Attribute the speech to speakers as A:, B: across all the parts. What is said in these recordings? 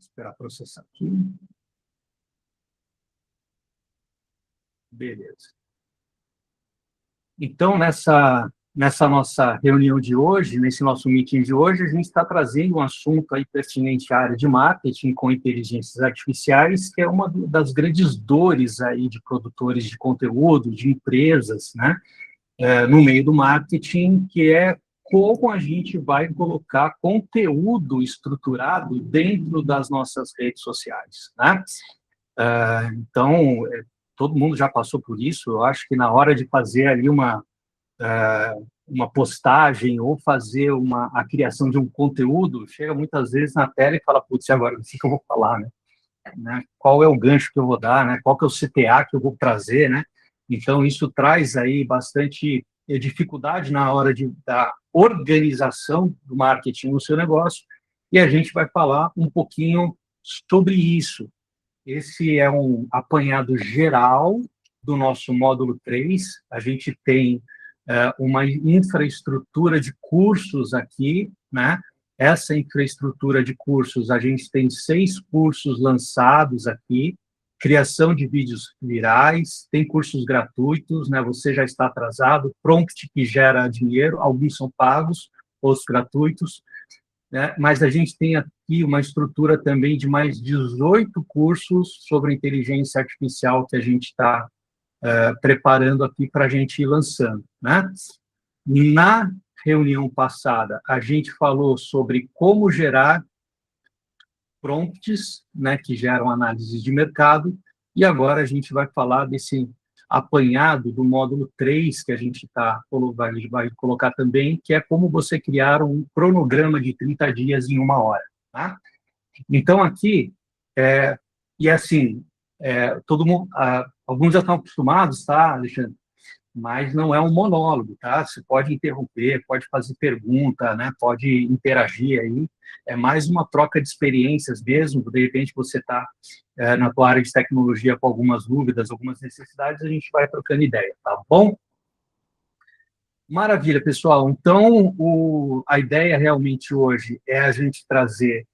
A: esperar processar aqui. Beleza. Então, nessa nossa reunião de hoje, nesse nosso meeting de hoje, a gente está trazendo um assunto aí pertinente à área de marketing com inteligências artificiais, que é uma das grandes dores aí de produtores de conteúdo, de empresas, né, no meio do marketing, que é como a gente vai colocar conteúdo estruturado dentro das nossas redes sociais, né? Então, todo mundo já passou por isso. Eu acho que na hora de fazer ali uma postagem ou fazer a criação de um conteúdo, chega muitas vezes na tela e fala, putz, agora o que eu vou falar, né? Qual é o gancho que eu vou dar, né? Qual que é o CTA que eu vou trazer, né? Então, isso traz aí bastante dificuldade na hora da organização do marketing no seu negócio, e a gente vai falar um pouquinho sobre isso. Esse é um apanhado geral do nosso módulo 3. A gente tem uma infraestrutura de cursos aqui, né? Essa infraestrutura de cursos, a gente tem 6 cursos lançados aqui, criação de vídeos virais, tem cursos gratuitos, né? Você já está atrasado, prompt que gera dinheiro, alguns são pagos, outros gratuitos, né? Mas a gente tem aqui uma estrutura também de mais 18 cursos sobre inteligência artificial que a gente está preparando aqui para a gente ir lançando, né? Na reunião passada, a gente falou sobre como gerar prompts, né, que geram análise de mercado, e agora a gente vai falar desse apanhado do módulo 3, que a gente vai colocar também, que é como você criar um cronograma de 30 dias em 1 hora. Tá? Então, aqui, e assim, todo mundo, alguns já estão acostumados, tá, Alexandre? Mas não é um monólogo, tá? Você pode interromper, pode fazer pergunta, né? Pode interagir aí. É mais uma troca de experiências mesmo. De repente você está na tua área de tecnologia com algumas dúvidas, algumas necessidades, a gente vai trocando ideia, tá bom? Maravilha, pessoal. Então, a ideia realmente hoje é a gente trazer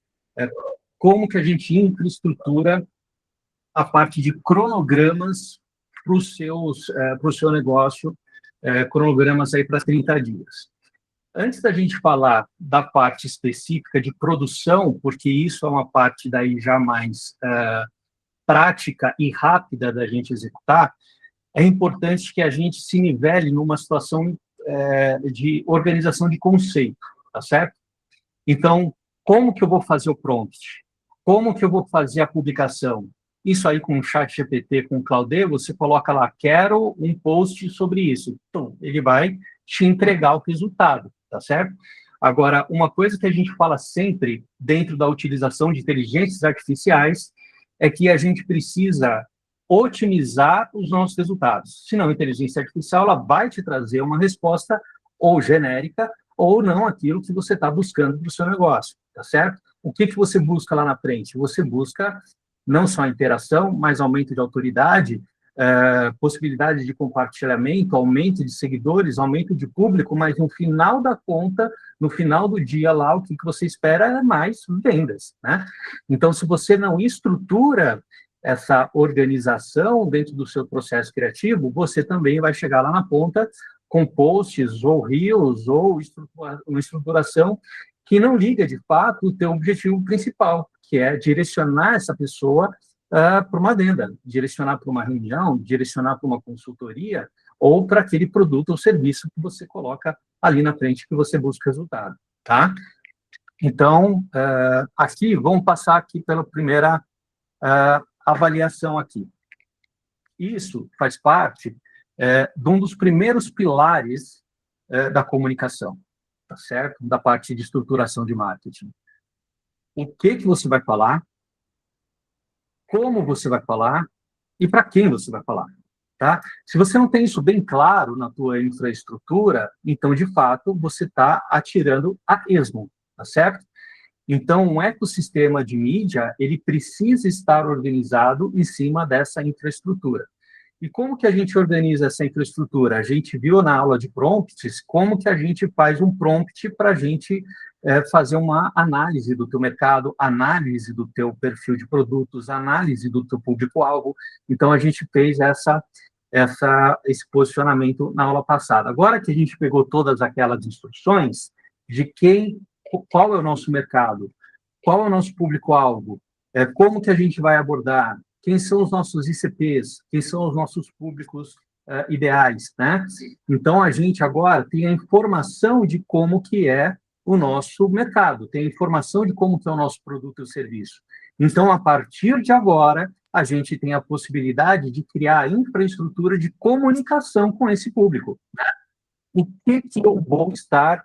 A: como que a gente infraestrutura a parte de cronogramas para o seu negócio, cronogramas aí para 30 dias. Antes da gente falar da parte específica de produção, porque isso é uma parte daí já mais prática e rápida da gente executar, é importante que a gente se nivele numa situação de organização de conceito, tá certo? Então, como que eu vou fazer o prompt? Como que eu vou fazer a publicação? Isso aí com o ChatGPT, com o Claude, você coloca lá, quero um post sobre isso. Então, ele vai te entregar o resultado, tá certo? Agora, uma coisa que a gente fala sempre dentro da utilização de inteligências artificiais é que a gente precisa otimizar os nossos resultados. Senão, a inteligência artificial ela vai te trazer uma resposta ou genérica ou não aquilo que você está buscando para o seu negócio, tá certo? O que você busca lá na frente? Você busca não só interação, mas aumento de autoridade, possibilidade de compartilhamento, aumento de seguidores, aumento de público, mas no final da conta, no final do dia lá, o que você espera é mais vendas, né? Então, se você não estrutura essa organização dentro do seu processo criativo, você também vai chegar lá na ponta com posts ou reels ou uma estruturação que não liga, de fato, o teu objetivo principal, que é direcionar essa pessoa para uma venda, direcionar para uma reunião, direcionar para uma consultoria ou para aquele produto ou serviço que você coloca ali na frente que você busca resultado, tá? Então, aqui, vamos passar aqui pela primeira avaliação aqui. Isso faz parte de um dos primeiros pilares da comunicação, tá certo? Da parte de estruturação de marketing. O que você vai falar, como você vai falar e para quem você vai falar, tá? Se você não tem isso bem claro na tua infraestrutura, então, de fato, você está atirando a esmo, tá certo? Então, um ecossistema de mídia, ele precisa estar organizado em cima dessa infraestrutura. E como que a gente organiza essa infraestrutura? A gente viu na aula de prompts como que a gente faz um prompt para a gente fazer uma análise do teu mercado, análise do teu perfil de produtos, análise do teu público-alvo. Então, a gente fez esse posicionamento na aula passada. Agora que a gente pegou todas aquelas instruções de qual é o nosso mercado, qual é o nosso público-alvo, como que a gente vai abordar, quem são os nossos ICPs, quem são os nossos públicos ideais, né? Então, a gente agora tem a informação de como que é o nosso mercado, tem a informação de como que é o nosso produto ou serviço. Então, a partir de agora, a gente tem a possibilidade de criar infraestrutura de comunicação com esse público. O que eu vou estar,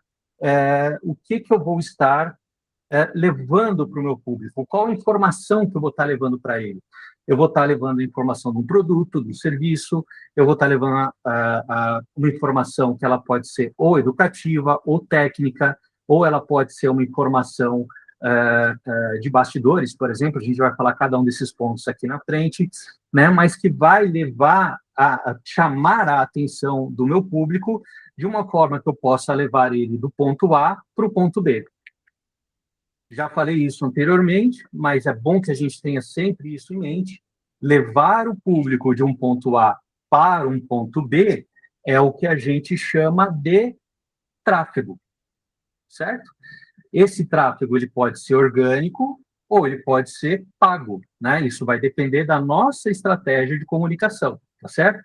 A: levando para o meu público? Qual a informação que eu vou estar levando para ele? Eu vou estar levando a informação do produto, do serviço, eu vou estar levando uma informação que ela pode ser ou educativa, ou técnica, ou ela pode ser uma informação de bastidores, por exemplo, a gente vai falar cada um desses pontos aqui na frente, né, mas que vai levar a chamar a atenção do meu público de uma forma que eu possa levar ele do ponto A para o ponto B. Já falei isso anteriormente, mas é bom que a gente tenha sempre isso em mente. Levar o público de um ponto A para um ponto B é o que a gente chama de tráfego, certo? Esse tráfego ele pode ser orgânico ou ele pode ser pago, né? Isso vai depender da nossa estratégia de comunicação, tá certo?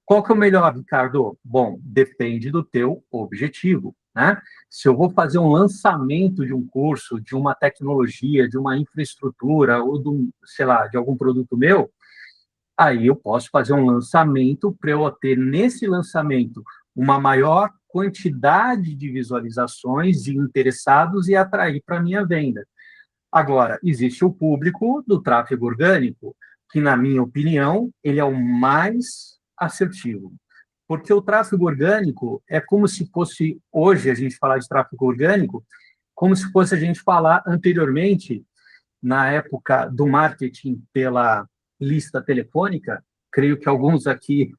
A: Qual que é o melhor, Ricardo? Bom, depende do teu objetivo, né? Se eu vou fazer um lançamento de um curso, de uma tecnologia, de uma infraestrutura ou de algum produto meu, aí eu posso fazer um lançamento para eu ter nesse lançamento uma maior quantidade de visualizações de interessados e atrair para a minha venda. Agora, existe o público do tráfego orgânico, que, na minha opinião, ele é o mais assertivo. Porque o tráfego orgânico é como se fosse, hoje, a gente falar de tráfego orgânico, como se fosse a gente falar anteriormente, na época do marketing pela lista telefônica, creio que alguns aqui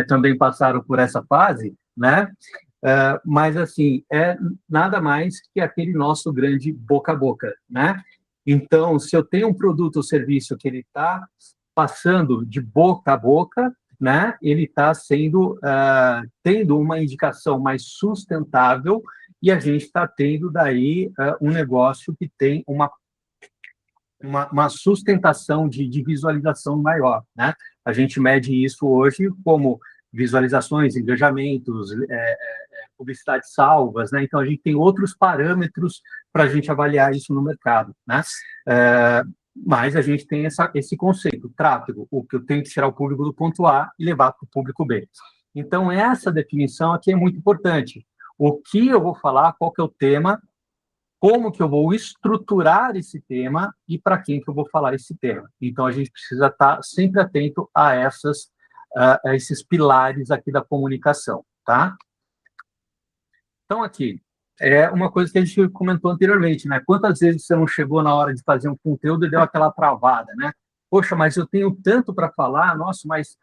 A: também passaram por essa fase, né? Mas, assim, é nada mais que aquele nosso grande boca a boca, né? Então, se eu tenho um produto ou serviço que ele está passando de boca a boca, né? Ele está tendo uma indicação mais sustentável e a gente está tendo daí um negócio que tem uma sustentação de visualização maior, né? A gente mede isso hoje como visualizações, engajamentos, publicidades salvas, né? Então, a gente tem outros parâmetros para a gente avaliar isso no mercado, né? Mas a gente tem esse conceito, tráfego, o que eu tenho que tirar o público do ponto A e levar para o público B. Então, essa definição aqui é muito importante. O que eu vou falar, qual que é o tema, como que eu vou estruturar esse tema e para quem que eu vou falar esse tema. Então, a gente precisa estar sempre atento a esses pilares aqui da comunicação, tá? Então, aqui, é uma coisa que a gente comentou anteriormente, né? Quantas vezes você não chegou na hora de fazer um conteúdo e deu aquela travada, né? Poxa, mas eu tenho tanto para falar, nossa, mas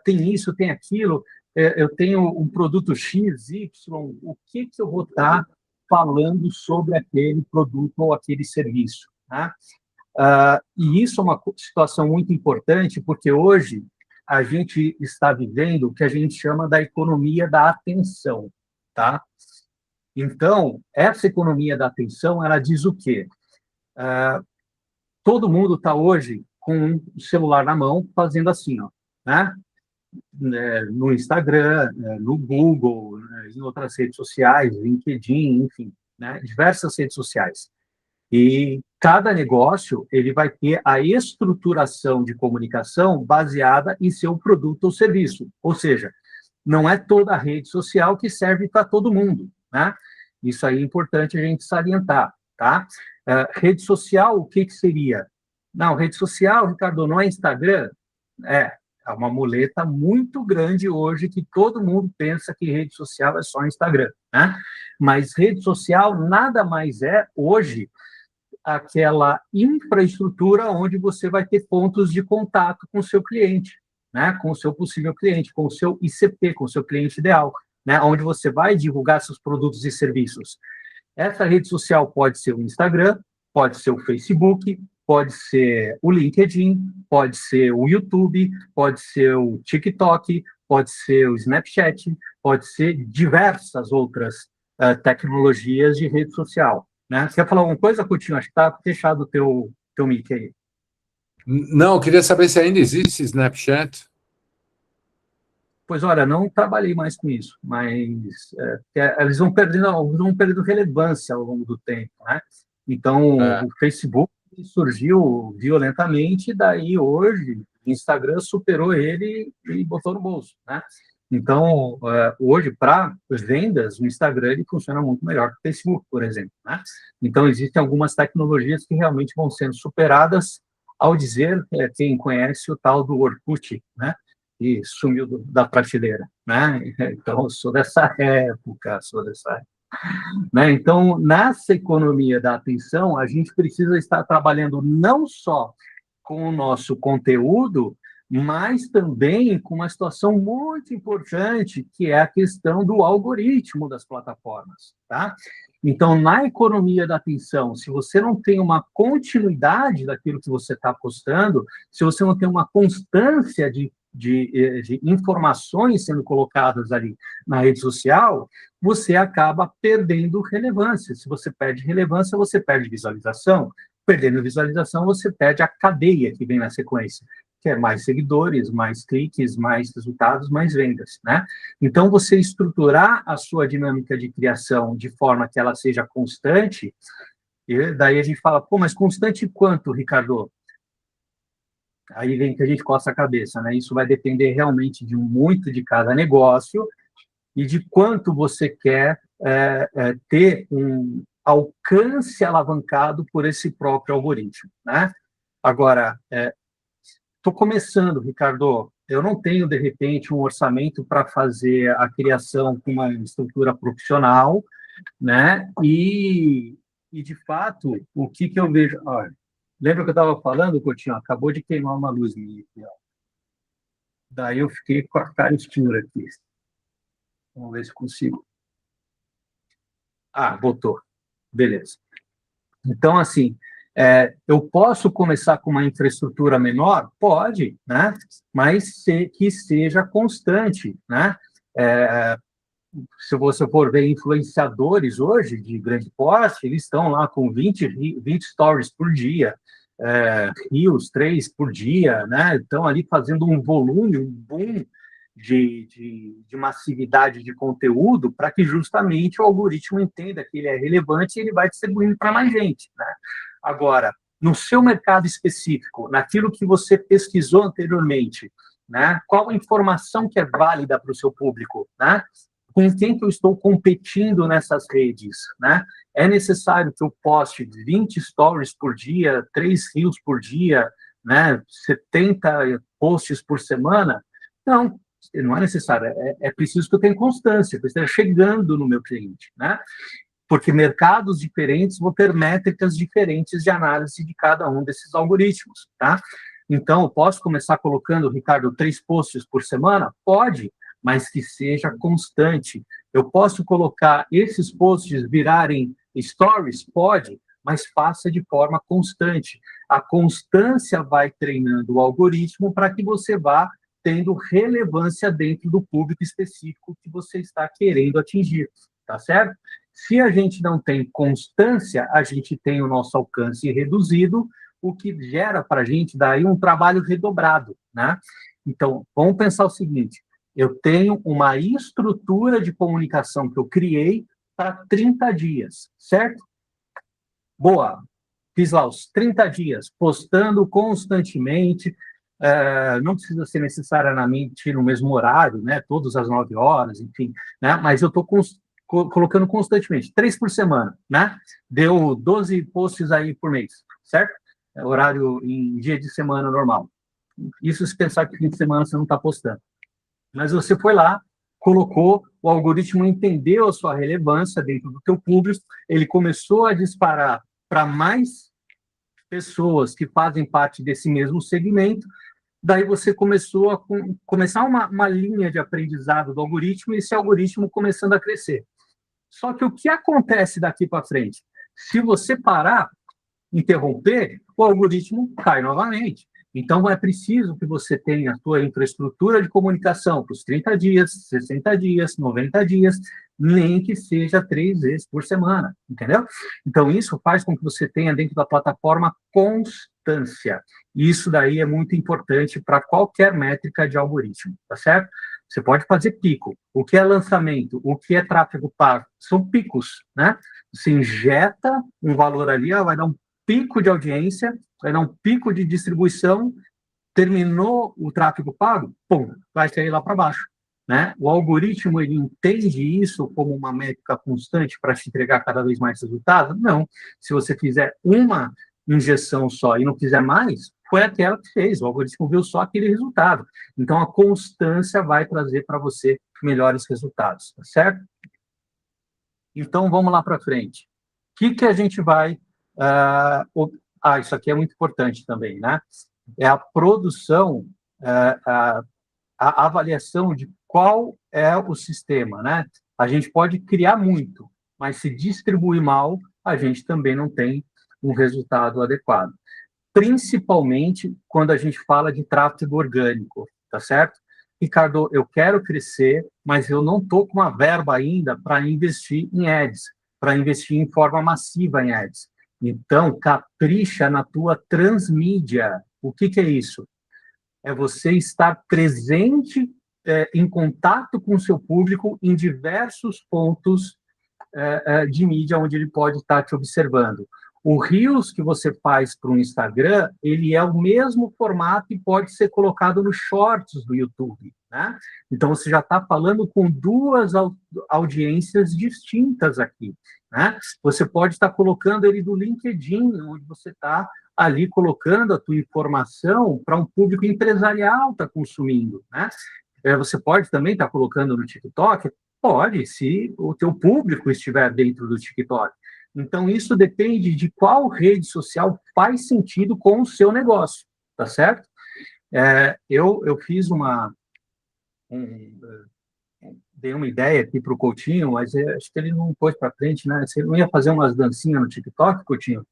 A: tem isso, tem aquilo, eu tenho um produto X, Y, o que eu vou estar falando sobre aquele produto ou aquele serviço, né? E isso é uma situação muito importante, porque hoje a gente está vivendo o que a gente chama da economia da atenção, tá? Então, essa economia da atenção, ela diz o quê? Todo mundo está hoje com o celular na mão, fazendo assim, ó, né? No Instagram, no Google, em outras redes sociais, LinkedIn, enfim, né? Diversas redes sociais. E cada negócio ele vai ter a estruturação de comunicação baseada em seu produto ou serviço. Ou seja, não é toda a rede social que serve para todo mundo, né? Isso aí é importante a gente salientar, tá? Rede social, o que seria? Não, rede social, Ricardo, não é Instagram? É uma muleta muito grande hoje que todo mundo pensa que rede social é só Instagram, né? Mas rede social nada mais é, hoje, aquela infraestrutura onde você vai ter pontos de contato com o seu cliente, né? Com o seu possível cliente, com o seu ICP, com o seu cliente ideal, né? Onde você vai divulgar seus produtos e serviços. Essa rede social pode ser o Instagram, pode ser o Facebook, pode ser o LinkedIn, pode ser o YouTube, pode ser o TikTok, pode ser o Snapchat, pode ser diversas outras tecnologias de rede social. Né? Você quer falar alguma coisa, Coutinho? Acho que está fechado o teu mic aí.
B: Não, eu queria saber se ainda existe Snapchat.
A: Pois olha, não trabalhei mais com isso, mas eles vão perdendo relevância ao longo do tempo, né? Então,
B: É.
A: o Facebook surgiu violentamente, e daí hoje o Instagram superou ele e botou no bolso, né? Então, hoje, para vendas, o Instagram ele funciona muito melhor que o Facebook, por exemplo, né? Então, existem algumas tecnologias que realmente vão sendo superadas, ao dizer, quem conhece o tal do Orkut, né? E sumiu da prateleira, né? Então, eu sou dessa época, né? Então, nessa economia da atenção, a gente precisa estar trabalhando não só com o nosso conteúdo, mas também com uma situação muito importante, que é a questão do algoritmo das plataformas, tá? Então, na economia da atenção, se você não tem uma continuidade daquilo que você está postando, se você não tem uma constância de informações sendo colocadas ali na rede social, você acaba perdendo relevância. Se você perde relevância, você perde visualização. Perdendo visualização, você perde a cadeia que vem na sequência, que é mais seguidores, mais cliques, mais resultados, mais vendas, né? Então, você estruturar a sua dinâmica de criação de forma que ela seja constante, e daí a gente fala, pô, mas constante quanto, Ricardo? Aí vem que a gente coça a cabeça, né? Isso vai depender realmente de muito de cada negócio e de quanto você quer ter um alcance alavancado por esse próprio algoritmo, né? Agora, estou começando, Ricardo, eu não tenho, de repente, um orçamento para fazer a criação com uma estrutura profissional, né? E de fato, o que eu vejo... Olha, lembra que eu estava falando, Coutinho? Acabou de queimar uma luz minha aqui, ó. Daí eu fiquei com a cara escura aqui. Vamos ver se consigo. Ah, voltou. Beleza. Então, assim, eu posso começar com uma infraestrutura menor? Pode, né? Mas que seja constante, né? É, se você for ver influenciadores hoje de grande porte, eles estão lá com 20 stories por dia, reels 3 por dia, né? Estão ali fazendo um volume, um boom de massividade de conteúdo para que justamente o algoritmo entenda que ele é relevante e ele vai distribuindo para mais gente, né? Agora, no seu mercado específico, naquilo que você pesquisou anteriormente, né? Qual a informação que é válida para o seu público, né? Com quem que eu estou competindo nessas redes, né? É necessário que eu poste 20 stories por dia, 3 reels por dia, né? 70 posts por semana? Não é necessário. É preciso que eu tenha constância, que eu esteja chegando no meu cliente, né? Porque mercados diferentes vão ter métricas diferentes de análise de cada um desses algoritmos, tá? Então, eu posso começar colocando, Ricardo, 3 posts por semana? Pode, mas que seja constante. Eu posso colocar esses posts virarem stories? Pode, mas faça de forma constante. A constância vai treinando o algoritmo para que você vá tendo relevância dentro do público específico que você está querendo atingir, tá certo? Se a gente não tem constância, a gente tem o nosso alcance reduzido, o que gera para a gente daí um trabalho redobrado, né? Então, vamos pensar o seguinte, eu tenho uma estrutura de comunicação que eu criei para 30 dias, certo? Boa, fiz lá os 30 dias, postando constantemente, não precisa ser necessariamente no mesmo horário, né? Todas as 9 horas, enfim, né? Mas eu estou colocando constantemente, 3 por semana, né? Deu 12 posts aí por mês, certo? Horário em dia de semana normal. Isso se pensar que fim de semana você não está postando. Mas você foi lá, colocou, o algoritmo entendeu a sua relevância dentro do teu público, ele começou a disparar para mais pessoas que fazem parte desse mesmo segmento, daí você começou a começar uma linha de aprendizado do algoritmo e esse algoritmo começando a crescer. Só que o que acontece daqui para frente? Se você parar, interromper, o algoritmo cai novamente. Então, é preciso que você tenha a sua infraestrutura de comunicação para os 30 dias, 60 dias, 90 dias, nem que seja 3 vezes por semana, entendeu? Então, isso faz com que você tenha dentro da plataforma constância. Isso daí é muito importante para qualquer métrica de algoritmo, tá certo? Você pode fazer pico. O que é lançamento? O que é tráfego pago? São picos, né? Você injeta um valor ali, vai dar um pico de audiência, vai dar um pico de distribuição, terminou o tráfego pago, pum, vai cair lá para baixo. Né? O algoritmo ele entende isso como uma métrica constante para te entregar cada vez mais resultados? Não. Se você fizer uma injeção só e não fizer mais, foi aquela que fez. O algoritmo viu só aquele resultado. Então, a constância vai trazer para você melhores resultados, tá certo? Então, vamos lá para frente. O que a gente vai... isso aqui é muito importante também, né? É a produção, a avaliação de qual é o sistema, né? A gente pode criar muito, mas se distribuir mal, a gente também não tem um resultado adequado. Principalmente quando a gente fala de tráfego orgânico, tá certo? Ricardo, eu quero crescer, mas eu não estou com uma verba ainda para investir em ads, para investir em forma massiva em ads. Então, capricha na tua transmídia. O que é isso? É você estar presente em contato com o seu público em diversos pontos de mídia onde ele pode estar te observando. O Reels que você faz para o Instagram, ele é o mesmo formato e pode ser colocado nos Shorts do YouTube, né? Então, você já está falando com duas audiências distintas aqui, né? Você pode estar colocando ele do LinkedIn, onde você está ali colocando a tua informação para um público empresarial estar consumindo, né? Você pode também estar colocando no TikTok, pode, se o teu público estiver dentro do TikTok. Então, isso depende de qual rede social faz sentido com o seu negócio, tá certo? Eu fiz dei uma ideia aqui para o Coutinho, mas acho que ele não pôs para frente, né? Você não ia fazer umas dancinhas no TikTok, Coutinho?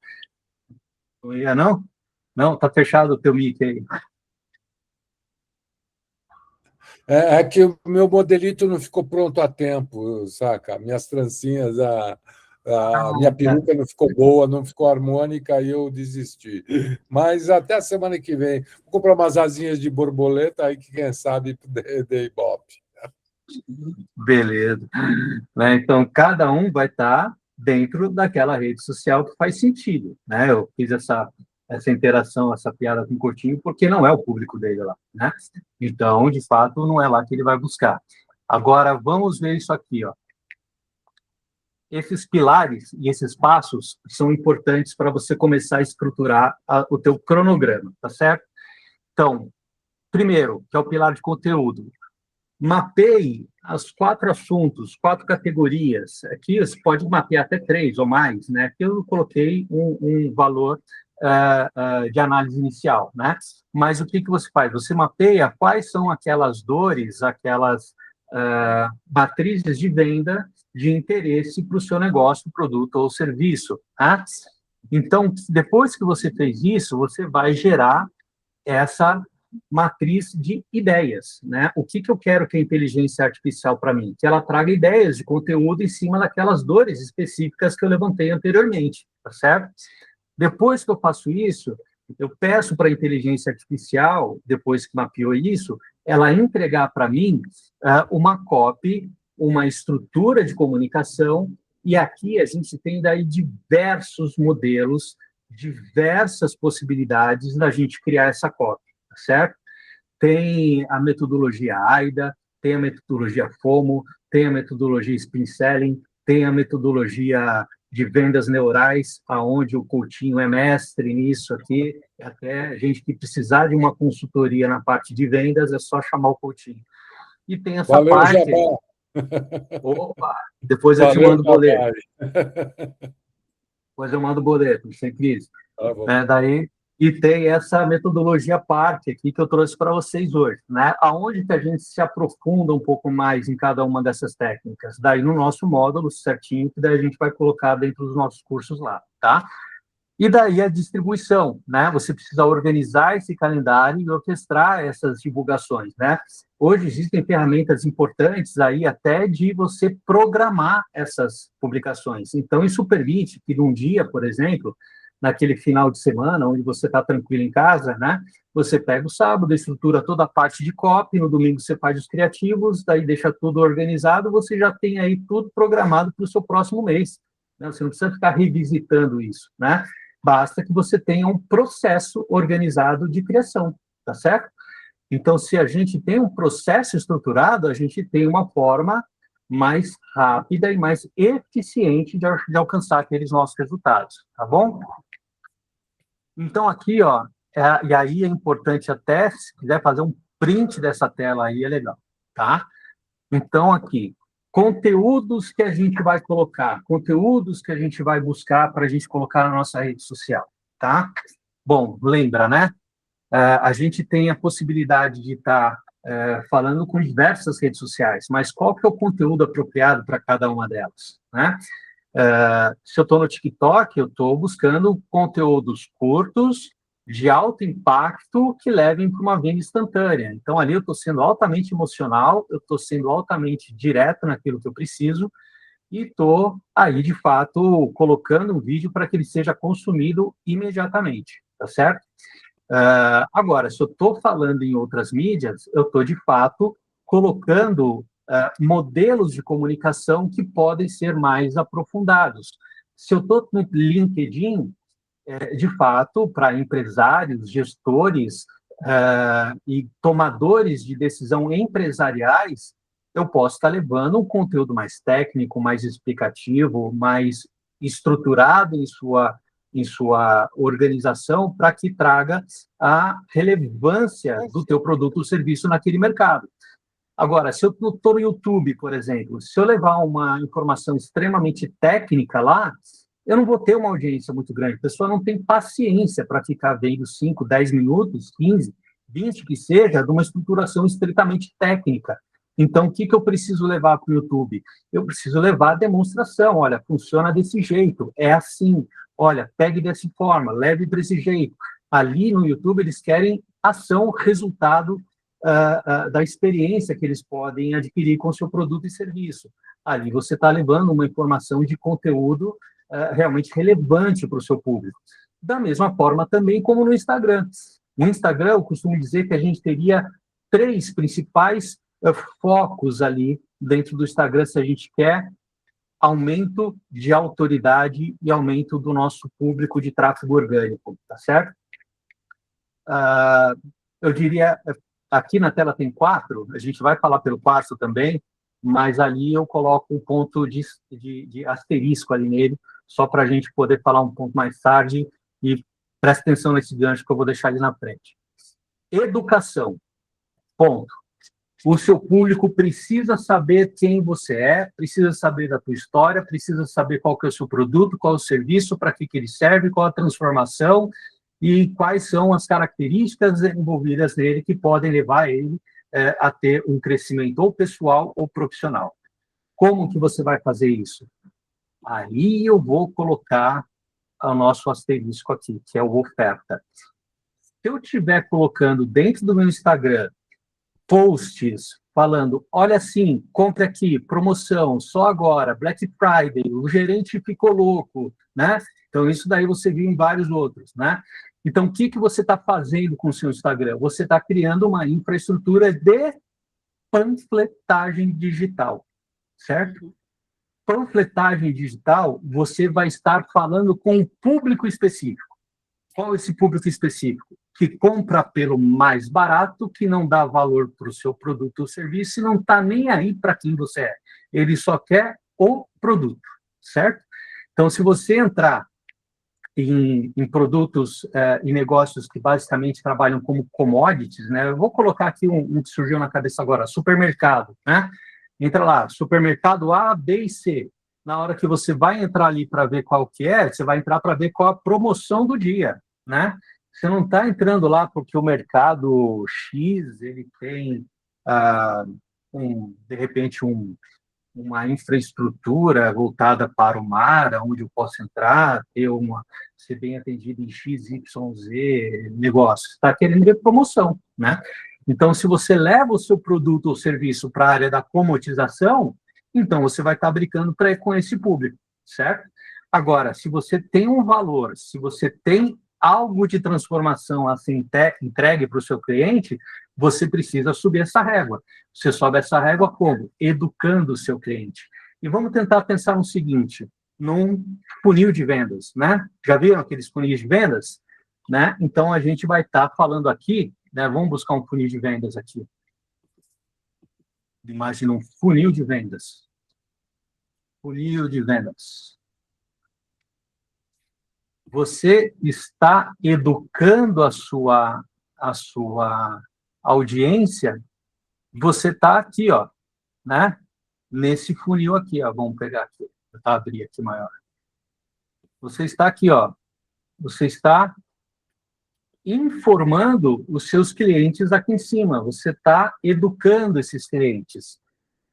A: Não ia, não? Não, tá fechado o teu mic aí.
B: É que o meu modelito não ficou pronto a tempo, saca? Minhas trancinhas, a minha peruca não ficou boa, não ficou harmônica e eu desisti. Mas até a semana que vem. Vou comprar umas asinhas de borboleta aí que, quem sabe, dê ibope.
A: Beleza. Né? Então, cada um vai estar dentro daquela rede social que faz sentido. Né? Eu fiz essa interação, essa piada com o Coutinho, porque não é o público dele lá. Né? Então, de fato, não é lá que ele vai buscar. Agora, vamos ver isso aqui. Ó. Esses pilares e esses passos são importantes para você começar a estruturar o teu cronograma, tá certo? Então, primeiro, que é o pilar de conteúdo. Mapeie os 4 assuntos, 4 categorias. Aqui você pode mapear até 3 ou mais, né? Aqui eu coloquei um valor de análise inicial, né? Mas o que você faz? Você mapeia quais são aquelas dores, aquelas matrizes de venda de interesse para o seu negócio, produto ou serviço, tá? Então, depois que você fez isso, você vai gerar essa matriz de ideias, né? O que eu quero que a inteligência artificial para mim? Que ela traga ideias de conteúdo em cima daquelas dores específicas que eu levantei anteriormente, tá certo? Depois que eu faço isso, eu peço para a inteligência artificial, depois que mapeou isso, ela entregar para mim uma copy, uma estrutura de comunicação, e aqui a gente tem daí diversos modelos, diversas possibilidades da gente criar essa copy, tá certo? Tem a metodologia AIDA, tem a metodologia FOMO, tem a metodologia Spin Selling, tem a metodologia de vendas neurais, aonde o Coutinho é mestre nisso aqui, até a gente que precisar de uma consultoria na parte de vendas, é só chamar o Coutinho. E tem essa
B: Valeu,
A: parte...
B: Jabá.
A: Opa! Depois eu te mando o boleto. Depois eu mando o boleto, sem crise.
B: Tá bom.
A: Daí E tem essa metodologia à parte aqui que eu trouxe para vocês hoje, né? Aonde que a gente se aprofunda um pouco mais em cada uma dessas técnicas? Daí no nosso módulo certinho, que daí a gente vai colocar dentro dos nossos cursos lá, tá? E daí a distribuição, né? Você precisa organizar esse calendário e orquestrar essas divulgações, né? Hoje existem ferramentas importantes aí até de você programar essas publicações. Então, isso permite que num dia, por exemplo, naquele final de semana, onde você está tranquilo em casa, né? Você pega o sábado, estrutura toda a parte de copy, no domingo você faz os criativos, daí deixa tudo organizado, você já tem aí tudo programado para o seu próximo mês, né? Você não precisa ficar revisitando isso, né? Basta que você tenha um processo organizado de criação, tá certo? Então, se a gente tem um processo estruturado, a gente tem uma forma mais rápida e mais eficiente de alcançar aqueles nossos resultados, tá bom? Então, aqui, ó, e aí é importante até, se quiser fazer um print dessa tela aí, é legal, tá? Então, aqui, conteúdos que a gente vai colocar, conteúdos que a gente vai buscar para a gente colocar na nossa rede social, tá? Bom, lembra, né? A gente tem a possibilidade de estar falando com diversas redes sociais, mas qual que é o conteúdo apropriado para cada uma delas, né? Se eu estou no TikTok, eu estou buscando conteúdos curtos, de alto impacto, que levem para uma venda instantânea. Então, ali eu estou sendo altamente emocional, eu estou sendo altamente direto naquilo que eu preciso, e estou aí, de fato, colocando um vídeo para que ele seja consumido imediatamente, tá certo? Agora, se eu estou falando em outras mídias, eu estou, de fato, colocando modelos de comunicação que podem ser mais aprofundados. Se eu estou no LinkedIn, de fato, para empresários, gestores e tomadores de decisão empresariais, eu posso estar levando um conteúdo mais técnico, mais explicativo, mais estruturado em sua organização para que traga a relevância do teu produto ou serviço naquele mercado. Agora, se eu estou no YouTube, por exemplo, se eu levar uma informação extremamente técnica lá, eu não vou ter uma audiência muito grande. A pessoa não tem paciência para ficar vendo 5, 10 minutos, 15, 20, que seja, de uma estruturação estritamente técnica. Então, o que eu preciso levar para o YouTube? Eu preciso levar a demonstração. Olha, funciona desse jeito, é assim. Olha, pegue dessa forma, leve para esse jeito. Ali no YouTube, eles querem ação, resultado da experiência que eles podem adquirir com o seu produto e serviço. Ali você está levando uma informação de conteúdo realmente relevante para o seu público. Da mesma forma também como no Instagram. No Instagram, eu costumo dizer que a gente teria 3 principais focos ali dentro do Instagram, se a gente quer aumento de autoridade e aumento do nosso público de tráfego orgânico, tá certo? Eu diria, aqui na tela tem 4, a gente vai falar pelo 4 também, mas ali eu coloco um ponto de asterisco ali nele, só para a gente poder falar um pouco mais tarde, e preste atenção nesse gancho que eu vou deixar ali na frente. Educação, ponto. O seu público precisa saber quem você é, precisa saber da tua história, precisa saber qual que é o seu produto, qual é o serviço, para que ele serve, qual a transformação e quais são as características envolvidas nele que podem levar ele a ter um crescimento ou pessoal ou profissional. Como que você vai fazer isso? Aí eu vou colocar o nosso asterisco aqui, que é o oferta. Se eu estiver colocando dentro do meu Instagram posts falando, olha assim, compre aqui, promoção, só agora, Black Friday, o gerente ficou louco, né? Então, isso daí você viu em vários outros, né? Então, o que você está fazendo com o seu Instagram? Você está criando uma infraestrutura de panfletagem digital, certo? Panfletagem digital, você vai estar falando com um público específico. Qual é esse público específico? Que compra pelo mais barato, que não dá valor para o seu produto ou serviço e não está nem aí para quem você é. Ele só quer o produto, certo? Então, se você entrar em produtos e negócios que basicamente trabalham como commodities, né? Eu vou colocar aqui um que surgiu na cabeça agora, supermercado, né? Entra lá, supermercado A, B e C. Na hora que você vai entrar ali para ver qual que é, você vai entrar para ver qual a promoção do dia, né? Você não está entrando lá porque o mercado X ele tem, de repente, uma infraestrutura voltada para o mar, onde eu posso entrar, ser bem atendido em X, Y, Z negócio. Está querendo ver promoção, né? Então, se você leva o seu produto ou serviço para a área da comodização, então você vai estar brincando com esse público, certo? Agora, se você tem um valor, se você tem algo de transformação a ser entregue para o seu cliente, você precisa subir essa régua. Você sobe essa régua como? Educando o seu cliente. E vamos tentar pensar no seguinte, num funil de vendas, né? Já viram aqueles funis de vendas? Né? Então, a gente vai estar falando aqui, né? Vamos buscar um funil de vendas aqui. Imagina um funil de vendas. Funil de vendas. Você está educando a sua audiência, você está aqui, ó, né? Nesse funil aqui, ó. Vamos pegar aqui, vou abrir aqui maior. Você está aqui, ó. Você está informando os seus clientes aqui em cima. Você está educando esses clientes.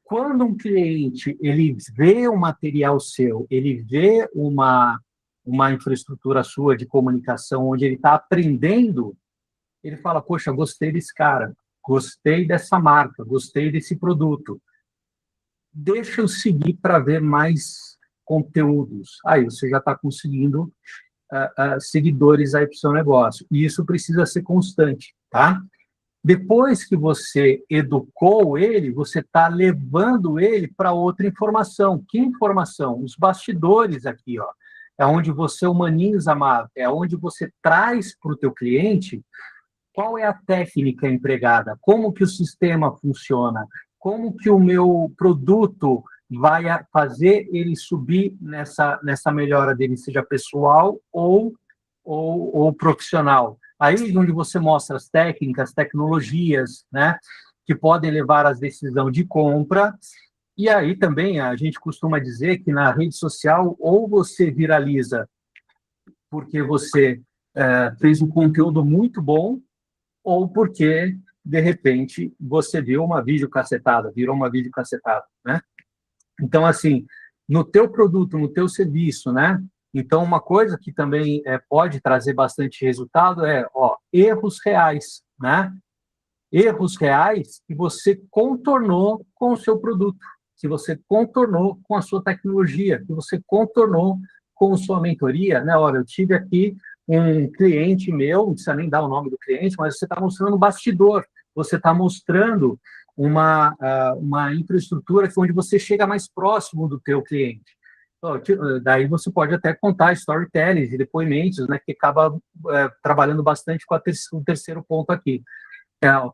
A: Quando um cliente ele vê um material seu, ele vê uma infraestrutura sua de comunicação, onde ele está aprendendo, ele fala, poxa, gostei desse cara, gostei dessa marca, gostei desse produto. Deixa eu seguir para ver mais conteúdos. Aí você já está conseguindo seguidores aí para o seu negócio. E isso precisa ser constante, tá? Depois que você educou ele, você está levando ele para outra informação. Que informação? Os bastidores aqui, ó. É onde você humaniza, é onde você traz para o teu cliente qual é a técnica empregada, como que o sistema funciona, como que o meu produto vai fazer ele subir nessa melhora dele, seja pessoal ou profissional. Aí onde você mostra as técnicas, tecnologias, né, que podem levar às decisões de compra. E aí também a gente costuma dizer que na rede social ou você viraliza porque você fez um conteúdo muito bom ou porque, de repente, você viu uma videocacetada, virou uma videocacetada, né? Então, assim, no teu produto, no teu serviço, né? Então, uma coisa que também pode trazer bastante resultado é, erros reais, né? Erros reais que você contornou com o seu produto, que você contornou com a sua tecnologia, que você contornou com a sua mentoria, né? Olha, eu tive aqui um cliente meu, não precisa nem dar o nome do cliente, mas você está mostrando um bastidor, você está mostrando uma infraestrutura onde você chega mais próximo do teu cliente. Daí você pode até contar storytelling e depoimentos, né, que acaba trabalhando bastante com o terceiro ponto aqui.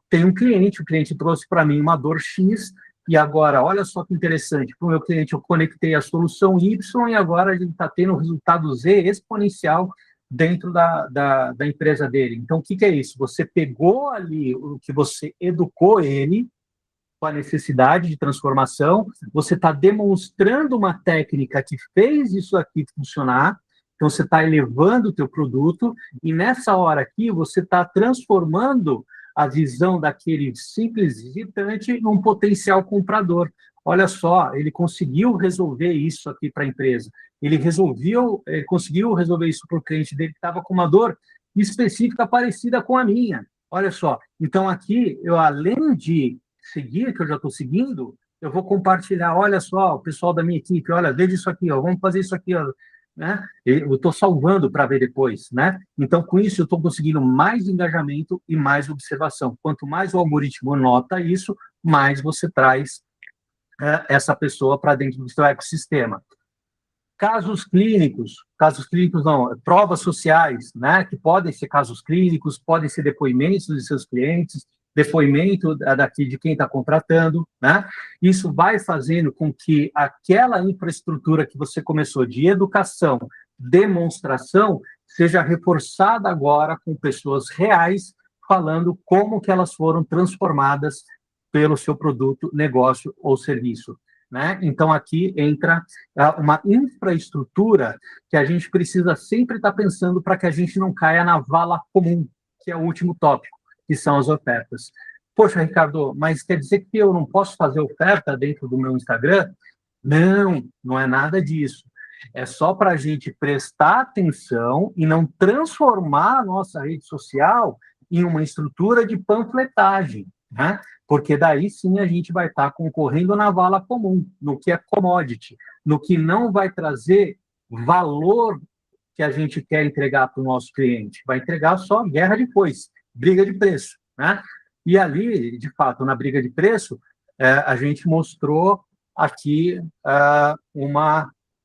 A: Tem um cliente, o cliente trouxe para mim uma dor X, e agora, olha só que interessante, para o meu cliente eu conectei a solução Y e agora ele está tendo um resultado Z exponencial dentro da empresa dele. Então, o que é isso? Você pegou ali o que você educou ele com a necessidade de transformação, você está demonstrando uma técnica que fez isso aqui funcionar, então você está elevando o teu produto, e nessa hora aqui você está transformando a visão daquele simples visitante num potencial comprador. Olha só, ele conseguiu resolver isso aqui para a empresa. Ele conseguiu resolver isso para o cliente dele que estava com uma dor específica parecida com a minha. Olha só, então aqui, eu além de seguir, que eu já estou seguindo, eu vou compartilhar, olha só, o pessoal da minha equipe, olha, veja isso aqui, ó, vamos fazer isso aqui, ó, né? Eu estou salvando para ver depois, né? Então, com isso, eu estou conseguindo mais engajamento e mais observação. Quanto mais o algoritmo nota isso, mais você traz essa pessoa para dentro do seu ecossistema. Casos clínicos não, provas sociais, né? Que podem ser casos clínicos, podem ser depoimentos dos seus clientes, depoimento daqui de quem está contratando, né? Isso vai fazendo com que aquela infraestrutura que você começou de educação, demonstração, seja reforçada agora com pessoas reais falando como que elas foram transformadas pelo seu produto, negócio ou serviço. né? Então, aqui entra uma infraestrutura que a gente precisa sempre estar pensando para que a gente não caia na vala comum, que é o último tópico, que são as ofertas. Poxa, Ricardo, mas quer dizer que eu não posso fazer oferta dentro do meu Instagram? Não, não é nada disso. É só para a gente prestar atenção e não transformar a nossa rede social em uma estrutura de panfletagem, né? Porque daí sim a gente vai estar concorrendo na vala comum, no que é commodity, no que não vai trazer valor que a gente quer entregar para o nosso cliente. Vai entregar só guerra de foice, briga de preço, né? E ali, de fato, na briga de preço, a gente mostrou aqui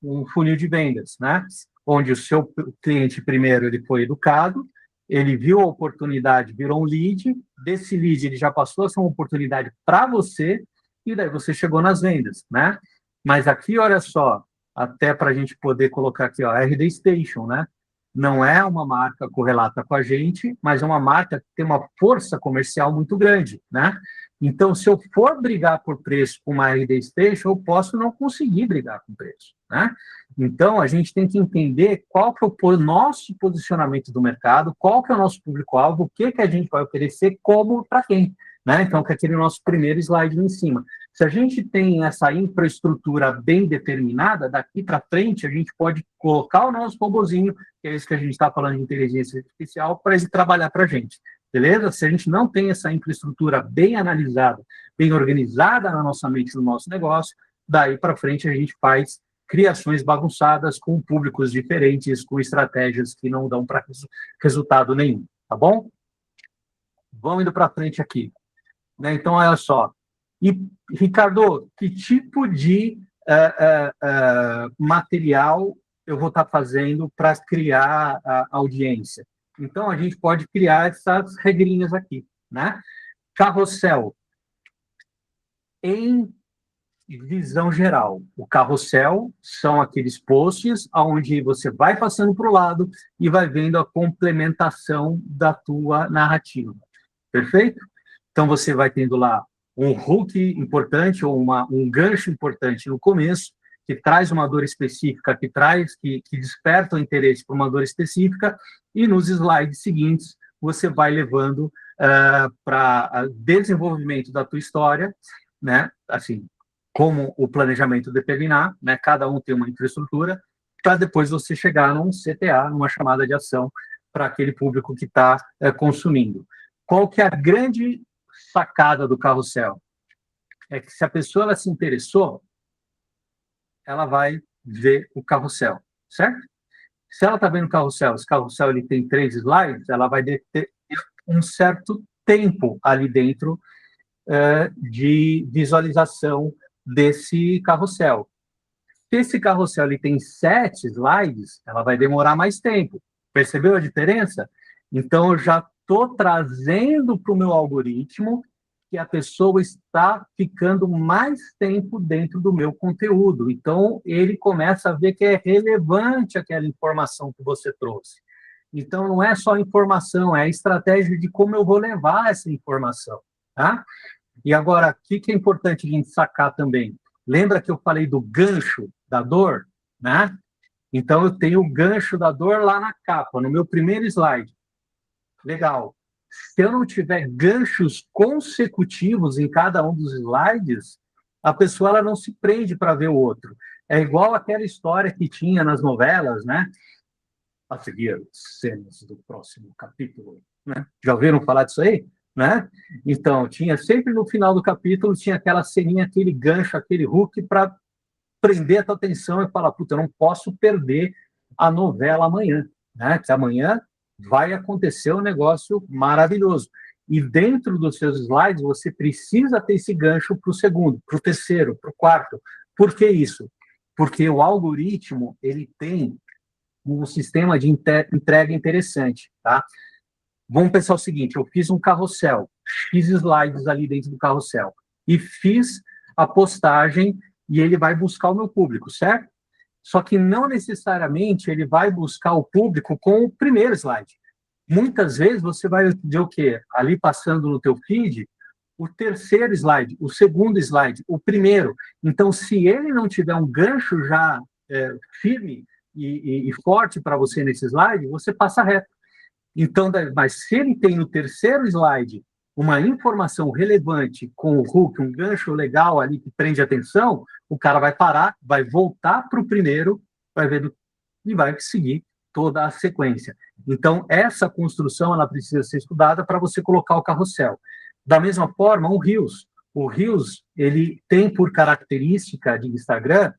A: um funil de vendas, né? Onde o seu cliente, primeiro, ele foi educado, ele viu a oportunidade, virou um lead, desse lead ele já passou a ser uma oportunidade para você, e daí você chegou nas vendas, né? Mas aqui, olha só, até para a gente poder colocar aqui, ó, RD Station, né? Não é uma marca correlata com a gente, mas é uma marca que tem uma força comercial muito grande, né? Então, se eu for brigar por preço com uma RD Station, eu posso não conseguir brigar com preço, né? Então, a gente tem que entender qual que é o nosso posicionamento do mercado, qual que é o nosso público-alvo, o que a gente vai oferecer, como, para quem, né? Então, que é aquele nosso primeiro slide lá em cima. Se a gente tem essa infraestrutura bem determinada, daqui para frente a gente pode colocar o nosso robozinho, que é isso que a gente está falando de inteligência artificial, para ele trabalhar para a gente, beleza? Se a gente não tem essa infraestrutura bem analisada, bem organizada na nossa mente, no nosso negócio, daí para frente a gente faz criações bagunçadas com públicos diferentes, com estratégias que não dão para resultado nenhum, tá bom? Vamos indo para frente aqui. Né? Então, olha só. E, Ricardo, que tipo de material eu vou estar fazendo para criar a audiência? Então, a gente pode criar essas regrinhas aqui, né? Carrossel. Em visão geral, o carrossel são aqueles posts onde você vai passando para o lado e vai vendo a complementação da tua narrativa. Perfeito? Então, você vai tendo lá um hook importante ou um gancho importante no começo, que traz uma dor específica, que desperta o interesse por uma dor específica, e nos slides seguintes você vai levando para desenvolvimento da tua história, né? Assim, como o planejamento determinar, né? Cada um tem uma infraestrutura, para depois você chegar num CTA, numa chamada de ação, para aquele público que está consumindo. Qual que é a grande sacada do carrossel? É que se a pessoa ela se interessou, ela vai ver o carrossel, certo? Se ela está vendo o carrossel, esse carrossel ele tem 3 slides, ela vai ter um certo tempo ali dentro de visualização desse carrossel. Se esse carrossel ele tem 7 slides, ela vai demorar mais tempo. Percebeu a diferença? Então, eu já estou trazendo para o meu algoritmo que a pessoa está ficando mais tempo dentro do meu conteúdo. Então, ele começa a ver que é relevante aquela informação que você trouxe. Então, não é só informação, é a estratégia de como eu vou levar essa informação, tá? E agora, o que é importante a gente sacar também? Lembra que eu falei do gancho da dor, né? Então, eu tenho o gancho da dor lá na capa, no meu primeiro slide. Legal. Se eu não tiver ganchos consecutivos em cada um dos slides, a pessoa ela não se prende para ver o outro. É igual aquela história que tinha nas novelas, né? A seguir, cenas do próximo capítulo. Né? Já ouviram falar disso aí? Né? Então, tinha sempre no final do capítulo, tinha aquela ceninha, aquele gancho, aquele hook para prender a tua atenção e falar, puta, eu não posso perder a novela amanhã, né? Que amanhã vai acontecer um negócio maravilhoso. E dentro dos seus slides, você precisa ter esse gancho para o segundo, para o terceiro, para o quarto. Por que isso? Porque o algoritmo, ele tem um sistema de entrega interessante, tá? Vamos pensar o seguinte, eu fiz um carrossel, fiz slides ali dentro do carrossel, e fiz a postagem e ele vai buscar o meu público, certo? Só que não necessariamente ele vai buscar o público com o primeiro slide. Muitas vezes você vai ver o quê? Ali passando no teu feed, o terceiro slide, o segundo slide, o primeiro. Então, se ele não tiver um gancho já firme e forte para você nesse slide, você passa reto. Então, mas se ele tem no terceiro slide uma informação relevante com o hook, um gancho legal ali que prende atenção, o cara vai parar, vai voltar para o primeiro, vai ver e vai seguir toda a sequência. Então, essa construção ela precisa ser estudada para você colocar o carrossel. Da mesma forma, o Reels. O Reels, ele tem por característica de Instagram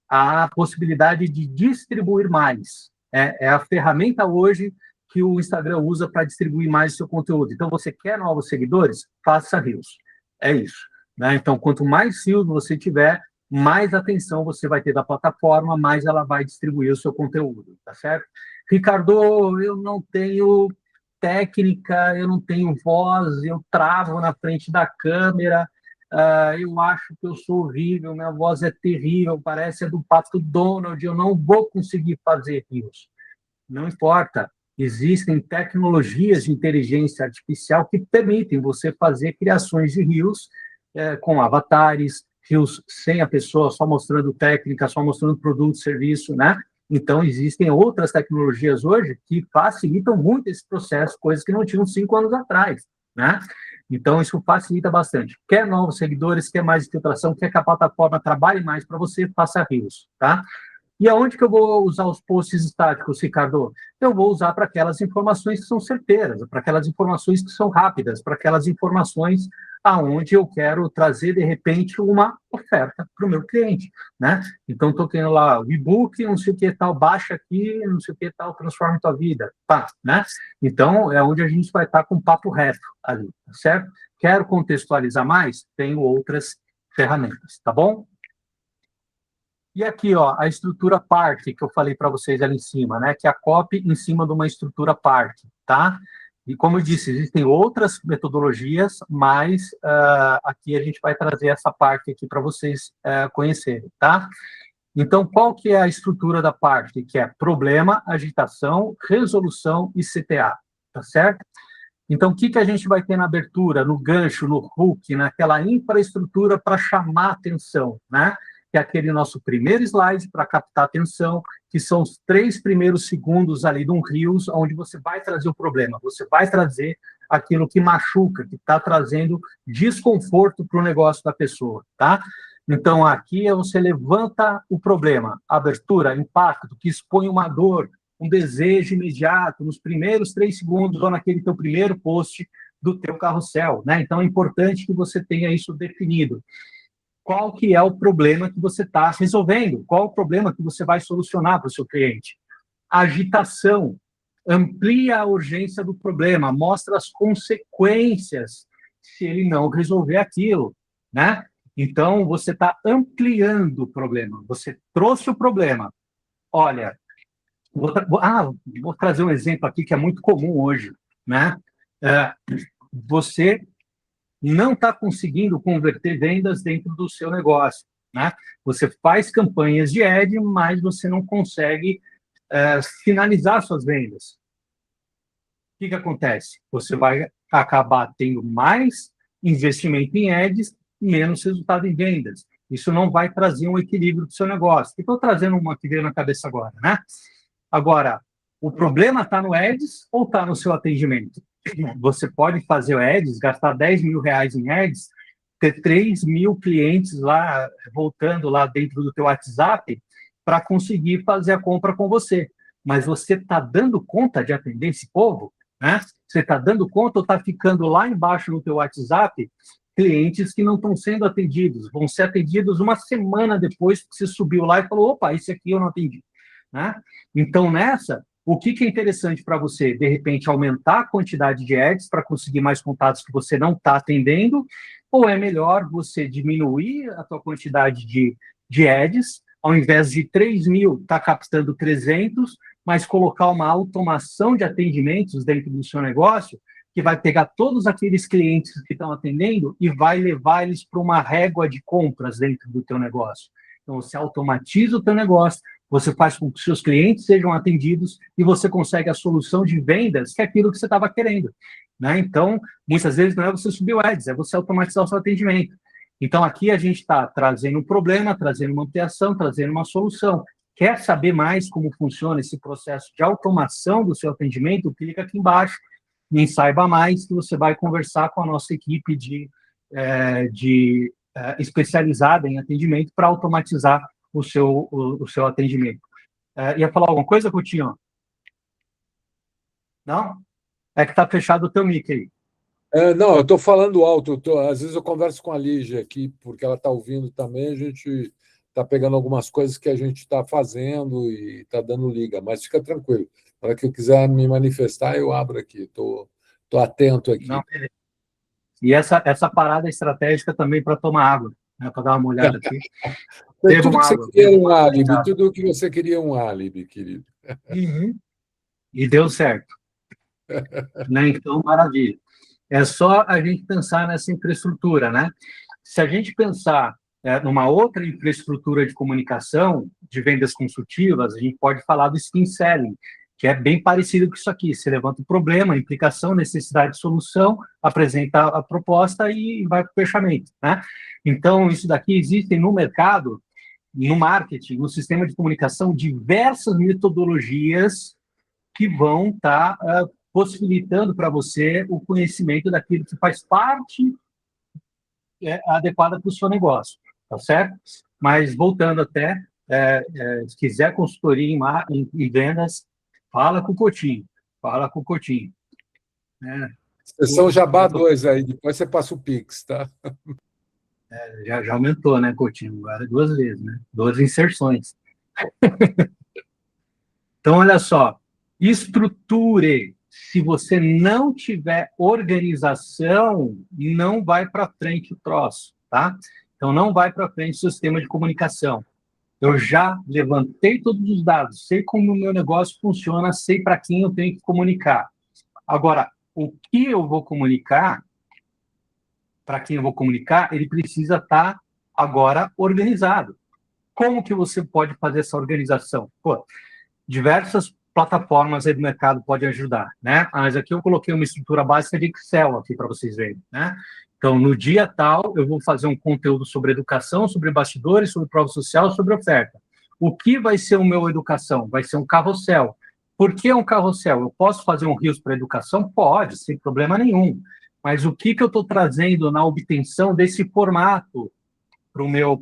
A: a possibilidade de distribuir mais. É a ferramenta hoje que o Instagram usa para distribuir mais o seu conteúdo. Então, você quer novos seguidores? Faça Reels. É isso. Né? Então, quanto mais Reels você tiver, mais atenção você vai ter da plataforma, mais ela vai distribuir o seu conteúdo, tá certo? Ricardo, eu não tenho técnica, eu não tenho voz, eu travo na frente da câmera, eu acho que eu sou horrível, minha voz é terrível, parece a do Pato Donald, eu não vou conseguir fazer Reels. Não importa, existem tecnologias de inteligência artificial que permitem você fazer criações de Reels com avatares, Reels sem a pessoa, só mostrando técnica, só mostrando produto, serviço, né? Então, existem outras tecnologias hoje que facilitam muito esse processo, coisas que não tinham 5 anos atrás, né? Então, isso facilita bastante. Quer novos seguidores, quer mais infiltração, quer que a plataforma trabalhe mais para você, faça Reels, tá? E aonde que eu vou usar os posts estáticos, Ricardo? Eu vou usar para aquelas informações que são certeiras, para aquelas informações que são rápidas, para aquelas informações aonde eu quero trazer, de repente, uma oferta para o meu cliente, né? Então, estou querendo lá o e-book, não sei o que tal, baixa aqui, não sei o que tal, transforma a tua vida, pá, né? Então, é onde a gente vai estar com papo reto ali, tá certo? Quero contextualizar mais? Tenho outras ferramentas, tá bom? E aqui, ó, a estrutura parte que eu falei para vocês ali em cima, né? Que é a copy em cima de uma estrutura parte, tá? E como eu disse, existem outras metodologias, mas aqui a gente vai trazer essa parte aqui para vocês conhecerem, tá? Então, qual que é a estrutura da parte? Que é problema, agitação, resolução e CTA, tá certo? Então, o que a gente vai ter na abertura, no gancho, no hook, naquela infraestrutura para chamar atenção, né? Que é aquele nosso primeiro slide para captar atenção, que são os 3 primeiros segundos ali de um Reels, onde você vai trazer o problema, você vai trazer aquilo que machuca, que está trazendo desconforto para o negócio da pessoa, tá? Então, aqui você levanta o problema, abertura, impacto, que expõe uma dor, um desejo imediato, nos primeiros 3 segundos, ou naquele teu primeiro post do teu carrossel, né? Então, é importante que você tenha isso definido. Qual que é o problema que você está resolvendo? Qual o problema que você vai solucionar para o seu cliente? Agitação. Amplia a urgência do problema, mostra as consequências se ele não resolver aquilo, né? Então, você está ampliando o problema. Você trouxe o problema. Olha, vou trazer um exemplo aqui que é muito comum hoje, né? Você não está conseguindo converter vendas dentro do seu negócio, né? Você faz campanhas de ad, mas você não consegue finalizar suas vendas. O que acontece? Você vai acabar tendo mais investimento em ads, menos resultado em vendas. Isso não vai trazer um equilíbrio para o seu negócio. Estou trazendo uma que veio na cabeça agora, né? Agora, o problema está no ads ou está no seu atendimento? Você pode fazer o ads, gastar 10 mil reais em ads, ter 3 mil clientes lá, voltando lá dentro do teu WhatsApp, para conseguir fazer a compra com você. Mas você está dando conta de atender esse povo? Né? Você está dando conta ou está ficando lá embaixo no teu WhatsApp clientes que não estão sendo atendidos? Vão ser atendidos uma semana depois que você subiu lá e falou, opa, esse aqui eu não atendi. Né? Então, nessa, o que é interessante para você? De repente, aumentar a quantidade de ads para conseguir mais contatos que você não está atendendo, ou é melhor você diminuir a tua quantidade de ads, ao invés de 3 mil, tá captando 300, mas colocar uma automação de atendimentos dentro do seu negócio, que vai pegar todos aqueles clientes que estão atendendo e vai levar eles para uma régua de compras dentro do teu negócio. Então, você automatiza o teu negócio, você faz com que os seus clientes sejam atendidos e você consegue a solução de vendas, que é aquilo que você estava querendo. né? Então, muitas vezes não é você subir o ads, é você automatizar o seu atendimento. Então, aqui a gente está trazendo um problema, trazendo uma ampliação, trazendo uma solução. Quer saber mais como funciona esse processo de automação do seu atendimento? Clica aqui embaixo em Saiba Mais, que você vai conversar com a nossa equipe especializada em atendimento para automatizar o seu atendimento. Ia falar alguma coisa, Coutinho? Não? É que está fechado o teu mic aí.
B: Não, eu estou falando alto. Às vezes eu converso com a Lígia aqui, porque ela está ouvindo também. A gente está pegando algumas coisas que a gente está fazendo e está dando liga, mas fica tranquilo. Na hora que eu quiser me manifestar, eu abro aqui. Estou atento aqui.
A: Não, beleza. E essa parada estratégica também para tomar água, né, para dar uma olhada aqui.
B: Tudo que você queria um álibi, tudo que você queria um álibi, querido.
A: Uhum. E deu certo. Né? Então, maravilha. É só a gente pensar nessa infraestrutura, né? Se a gente pensar numa outra infraestrutura de comunicação, de vendas consultivas, a gente pode falar do skin selling, que é bem parecido com isso aqui. Você levanta o problema, implicação, necessidade de solução, apresenta a proposta e vai para o fechamento, né? Então, isso daqui existe no mercado, no marketing, no sistema de comunicação, diversas metodologias que vão estar possibilitando para você o conhecimento daquilo que faz parte adequada para o seu negócio, tá certo? Mas voltando até, se quiser consultoria em vendas, fala com o Coutinho, fala com o Coutinho.
B: Sessão Jabá 2 aí, depois você passa o Pix, tá?
A: Já aumentou, né, Coutinho? Agora 2 vezes, né? 2 inserções. Então, olha só, estruture. Se você não tiver organização, não vai para frente o troço, tá? Então, não vai para frente o sistema de comunicação. Eu já levantei todos os dados, sei como o meu negócio funciona, sei para quem eu tenho que comunicar. Agora, o que eu vou comunicar, para quem eu vou comunicar, ele precisa estar agora organizado. Como que você pode fazer essa organização? Pô, diversas plataformas aí do mercado podem ajudar, né? Mas aqui eu coloquei uma estrutura básica de Excel aqui para vocês verem, né? Então, no dia tal, eu vou fazer um conteúdo sobre educação, sobre bastidores, sobre prova social, sobre oferta. O que vai ser o meu educação? Vai ser um carrossel. Por que um carrossel? Eu posso fazer um Reels para educação? Pode, sem problema nenhum. Mas o que eu estou trazendo na obtenção desse formato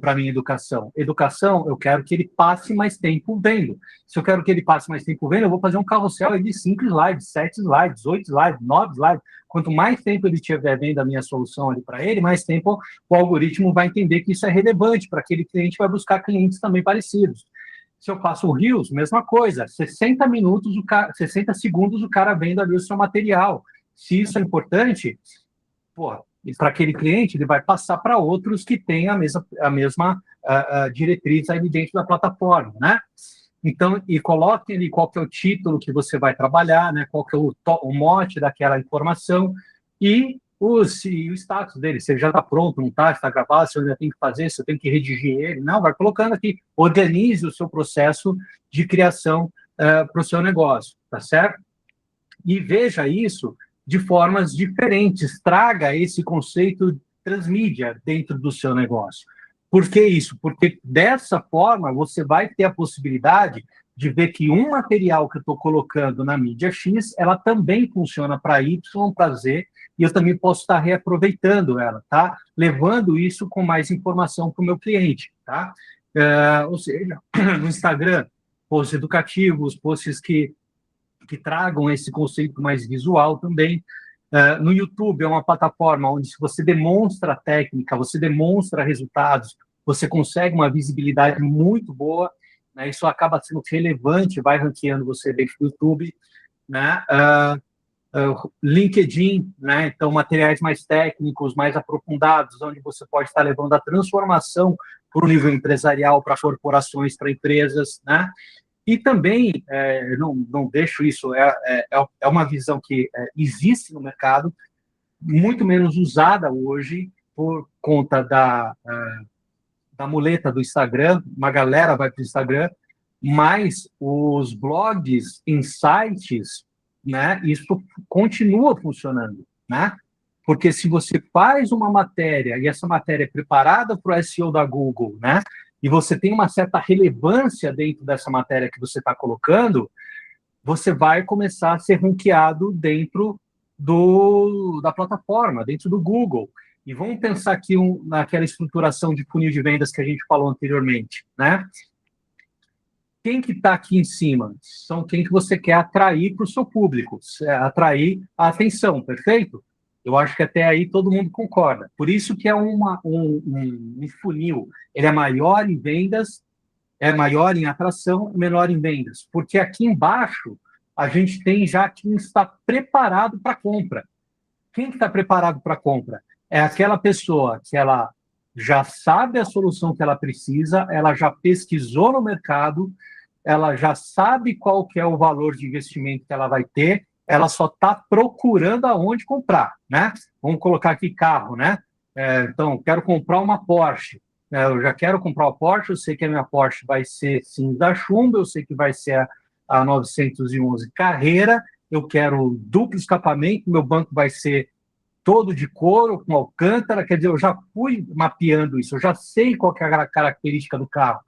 A: para a minha educação? Educação, eu quero que ele passe mais tempo vendo. Se eu quero que ele passe mais tempo vendo, eu vou fazer um carrossel de 5 slides, 7 slides, 8 slides, 9 slides. Quanto mais tempo ele estiver vendo a minha solução ali para ele, mais tempo o algoritmo vai entender que isso é relevante para aquele cliente, vai buscar clientes também parecidos. Se eu faço o Reels, mesma coisa, 60 minutos, 60 segundos o cara vendo ali o seu material. Se isso é importante, para aquele cliente, ele vai passar para outros que têm a mesma diretriz aí dentro da plataforma, né? Então, e coloque ali qual que é o título que você vai trabalhar, né? Qual que é o mote daquela informação e o status dele, se ele já está pronto, não está, está gravado, se eu ainda tenho que fazer, se eu tenho que redigir ele. Não, vai colocando aqui, organize o seu processo de criação para o seu negócio, tá certo? E veja isso de formas diferentes, traga esse conceito transmídia dentro do seu negócio. Por que isso? Porque dessa forma você vai ter a possibilidade de ver que um material que eu estou colocando na mídia X, ela também funciona para Y, para Z, e eu também posso estar reaproveitando ela, tá? Levando isso com mais informação para o meu cliente, tá? Ou seja, no Instagram, posts educativos, posts que tragam esse conceito mais visual também. No YouTube é uma plataforma onde se você demonstra técnica, você demonstra resultados, você consegue uma visibilidade muito boa, né? Isso acaba sendo relevante, vai ranqueando você dentro do YouTube, né? LinkedIn, né? Então materiais mais técnicos, mais aprofundados, onde você pode estar levando a transformação para o nível empresarial, para corporações, para empresas, né? E também, não deixo isso, é uma visão que existe no mercado, muito menos usada hoje por conta da muleta do Instagram, uma galera vai para o Instagram, mas os blogs em sites né, isso continua funcionando, né? Porque se você faz uma matéria e essa matéria é preparada para o SEO da Google, né, e você tem uma certa relevância dentro dessa matéria que você está colocando, você vai começar a ser ranqueado dentro da plataforma, dentro do Google. E vamos pensar aqui naquela estruturação de funil de vendas que a gente falou anteriormente, né? Quem que está aqui em cima? São quem que você quer atrair para o seu público, atrair a atenção, perfeito? Eu acho que até aí todo mundo concorda. Por isso que é um funil. Ele é maior em vendas, é maior em atração, menor em vendas. Porque aqui embaixo a gente tem já quem está preparado para a compra. Quem está preparado para a compra? É aquela pessoa que ela já sabe a solução que ela precisa, ela já pesquisou no mercado, ela já sabe qual que é o valor de investimento que ela vai ter, ela só está procurando aonde comprar, né? Vamos colocar aqui carro, né? Então, quero comprar uma Porsche. Eu já quero comprar uma Porsche, eu sei que a minha Porsche vai ser cinza chumbo, eu sei que vai ser a 911 Carreira, eu quero duplo escapamento, meu banco vai ser todo de couro, com alcântara, quer dizer, eu já fui mapeando isso, eu já sei qual que é a característica do carro.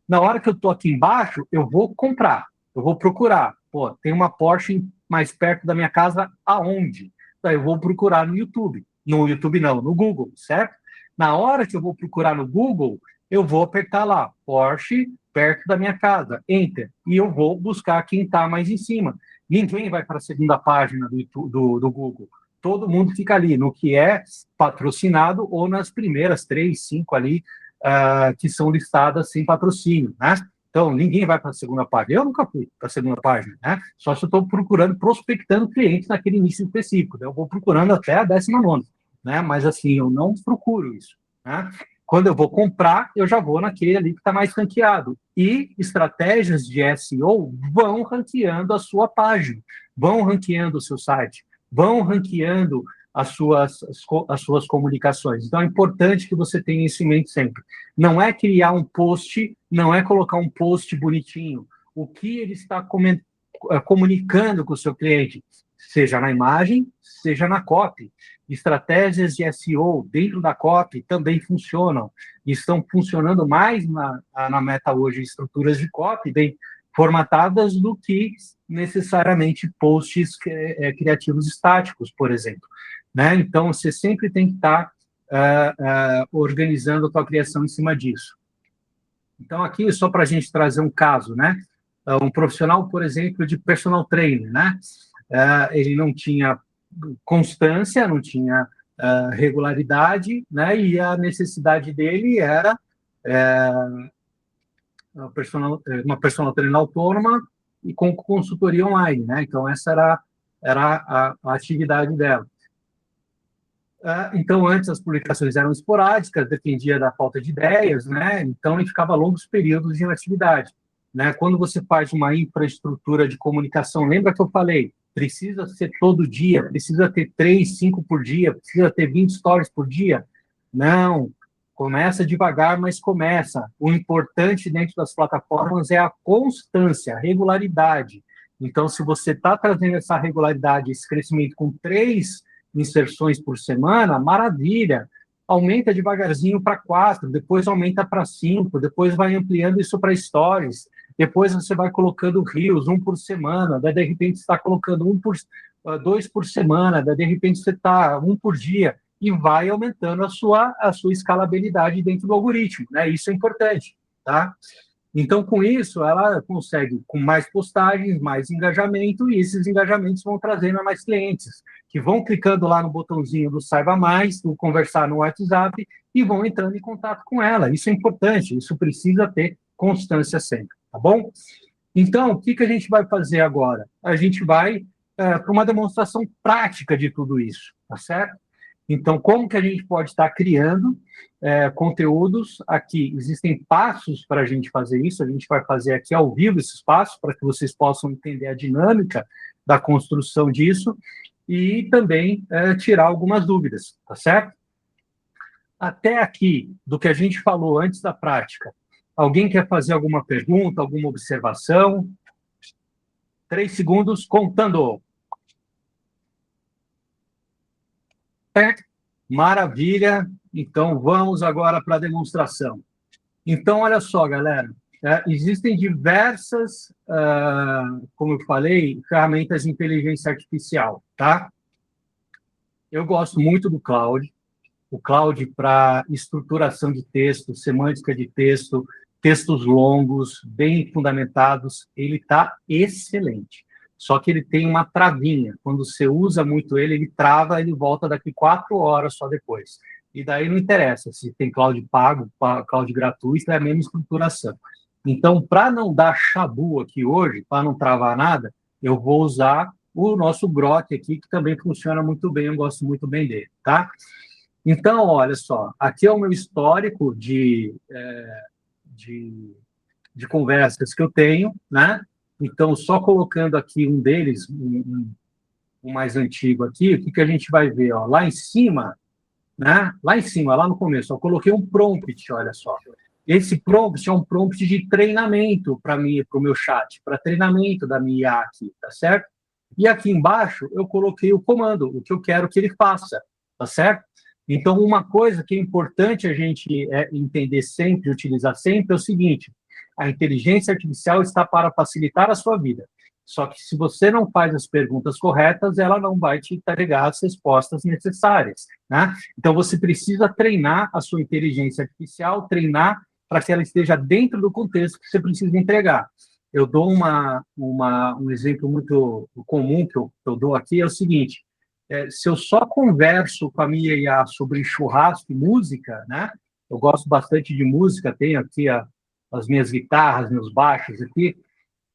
A: Na hora que eu estou aqui embaixo, eu vou comprar, eu vou procurar. Pô, tem uma Porsche mais perto da minha casa, aonde? Daí eu vou procurar no YouTube. No YouTube não, no Google, certo? Na hora que eu vou procurar no Google, eu vou apertar lá, Porsche perto da minha casa, Enter, e eu vou buscar quem está mais em cima. Ninguém vai para a segunda página do Google. Todo mundo fica ali, no que é patrocinado ou nas primeiras 3, 5 ali, que são listadas sem patrocínio, né? Então, ninguém vai para a segunda página. Eu nunca fui para a segunda página, né? Só se eu estou procurando, prospectando clientes naquele início específico. Eu vou procurando até a 19ª, né? Mas, assim, eu não procuro isso, né? Quando eu vou comprar, eu já vou naquele ali que está mais ranqueado. E estratégias de SEO vão ranqueando a sua página, vão ranqueando o seu site, vão ranqueando as suas comunicações. Então, é importante que você tenha isso em mente sempre. Não é criar um post, não é colocar um post bonitinho. O que ele está comunicando com o seu cliente, seja na imagem, seja na copy. Estratégias de SEO dentro da copy também funcionam. Estão funcionando mais na Meta hoje, estruturas de copy bem formatadas do que necessariamente posts criativos estáticos, por exemplo. Né? Então, você sempre tem que estar organizando a tua criação em cima disso. Então, aqui, só para a gente trazer um caso, né? Um profissional, por exemplo, de personal trainer, né? Ele não tinha constância, não tinha regularidade, né? E a necessidade dele era uma personal trainer autônoma e com consultoria online, né? Então, essa era a atividade dela. Então, antes as publicações eram esporádicas, dependia da falta de ideias, né? Então, ele ficava longos períodos de inatividade. Né? Quando você faz uma infraestrutura de comunicação, lembra que eu falei? Precisa ser todo dia, precisa ter 3, 5 por dia, precisa ter 20 stories por dia? Não, começa devagar, mas começa. O importante dentro das plataformas é a constância, a regularidade. Então, se você está trazendo essa regularidade, esse crescimento com 3 inserções por semana, maravilha. Aumenta devagarzinho para 4, depois aumenta para 5, depois vai ampliando isso para stories, depois você vai colocando reels, 1 por semana, daí de repente você está colocando 2 por semana, daí de repente você está 1 por dia, e vai aumentando a sua escalabilidade dentro do algoritmo, né? Isso é importante, tá? Então, com isso, ela consegue, com mais postagens, mais engajamento, e esses engajamentos vão trazendo mais clientes, que vão clicando lá no botãozinho do Saiba Mais, do Conversar no WhatsApp, e vão entrando em contato com ela. Isso é importante, isso precisa ter constância sempre, tá bom? Então, o que a gente vai fazer agora? A gente vai para uma demonstração prática de tudo isso, tá certo? Então, como que a gente pode estar criando conteúdos aqui? Existem passos para a gente fazer isso, a gente vai fazer aqui ao vivo esses passos, para que vocês possam entender a dinâmica da construção disso e também tirar algumas dúvidas, tá certo? Até aqui, do que a gente falou antes da prática, alguém quer fazer alguma pergunta, alguma observação? 3 segundos contando. Maravilha. Então, vamos agora para a demonstração. Então, olha só, galera. Existem diversas, como eu falei, ferramentas de inteligência artificial, tá? Eu gosto muito do Claude. O Claude para estruturação de texto, semântica de texto, textos longos, bem fundamentados, ele está excelente. Só que ele tem uma travinha. Quando você usa muito ele, ele trava, ele volta daqui 4 horas só depois. E daí não interessa se tem cloud pago, cloud gratuito, é a mesma estruturação. Então, para não dar chabu aqui hoje, para não travar nada, eu vou usar o nosso Grok aqui, que também funciona muito bem, eu gosto muito bem dele, tá? Então, olha só, aqui é o meu histórico de, de conversas que eu tenho, né? Então, só colocando aqui um deles, um mais antigo aqui, o que, que a gente vai ver? Ó, lá em cima, né? Lá em cima, lá no começo, eu coloquei um prompt, olha só. Esse prompt é um prompt de treinamento para mim, para o meu chat, para treinamento da minha IA aqui, tá certo? E aqui embaixo eu coloquei o comando, o que eu quero que ele faça, tá certo? Então, uma coisa que é importante a gente entender sempre, utilizar sempre, é o seguinte: a inteligência artificial está para facilitar a sua vida. Só que se você não faz as perguntas corretas, ela não vai te entregar as respostas necessárias, né? Então, você precisa treinar a sua inteligência artificial, treinar para que ela esteja dentro do contexto que você precisa entregar. Eu dou um exemplo muito comum que eu dou aqui, é o seguinte: se eu só converso com a minha IA sobre churrasco e música, né? Eu gosto bastante de música, tenho aqui as minhas guitarras, meus baixos aqui,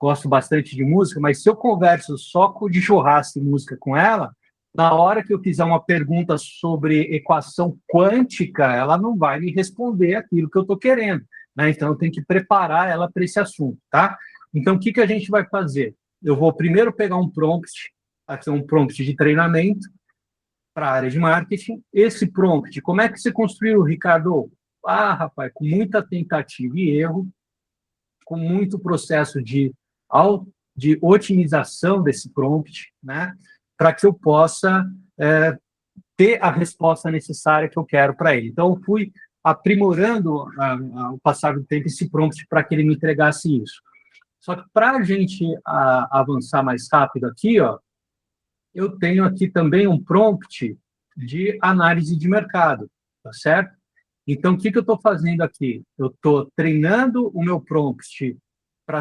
A: gosto bastante de música, mas se eu converso só de churrasco e música com ela, na hora que eu fizer uma pergunta sobre equação quântica, ela não vai me responder aquilo que eu estou querendo, né? Então, eu tenho que preparar ela para esse assunto, tá? Então, o que, que a gente vai fazer? Eu vou primeiro pegar um prompt, aqui é um prompt de treinamento para a área de marketing. Esse prompt, como é que você construiu, Ricardo? Ah, rapaz, com muita tentativa e erro, com muito processo de otimização desse prompt, né, para que eu possa ter a resposta necessária que eu quero para ele. Então, eu fui aprimorando, ao passar do tempo, esse prompt para que ele me entregasse isso. Só que para a gente avançar mais rápido aqui, ó, eu tenho aqui também um prompt de análise de mercado, tá certo? Então, o que, que eu estou fazendo aqui? Eu estou treinando o meu prompt para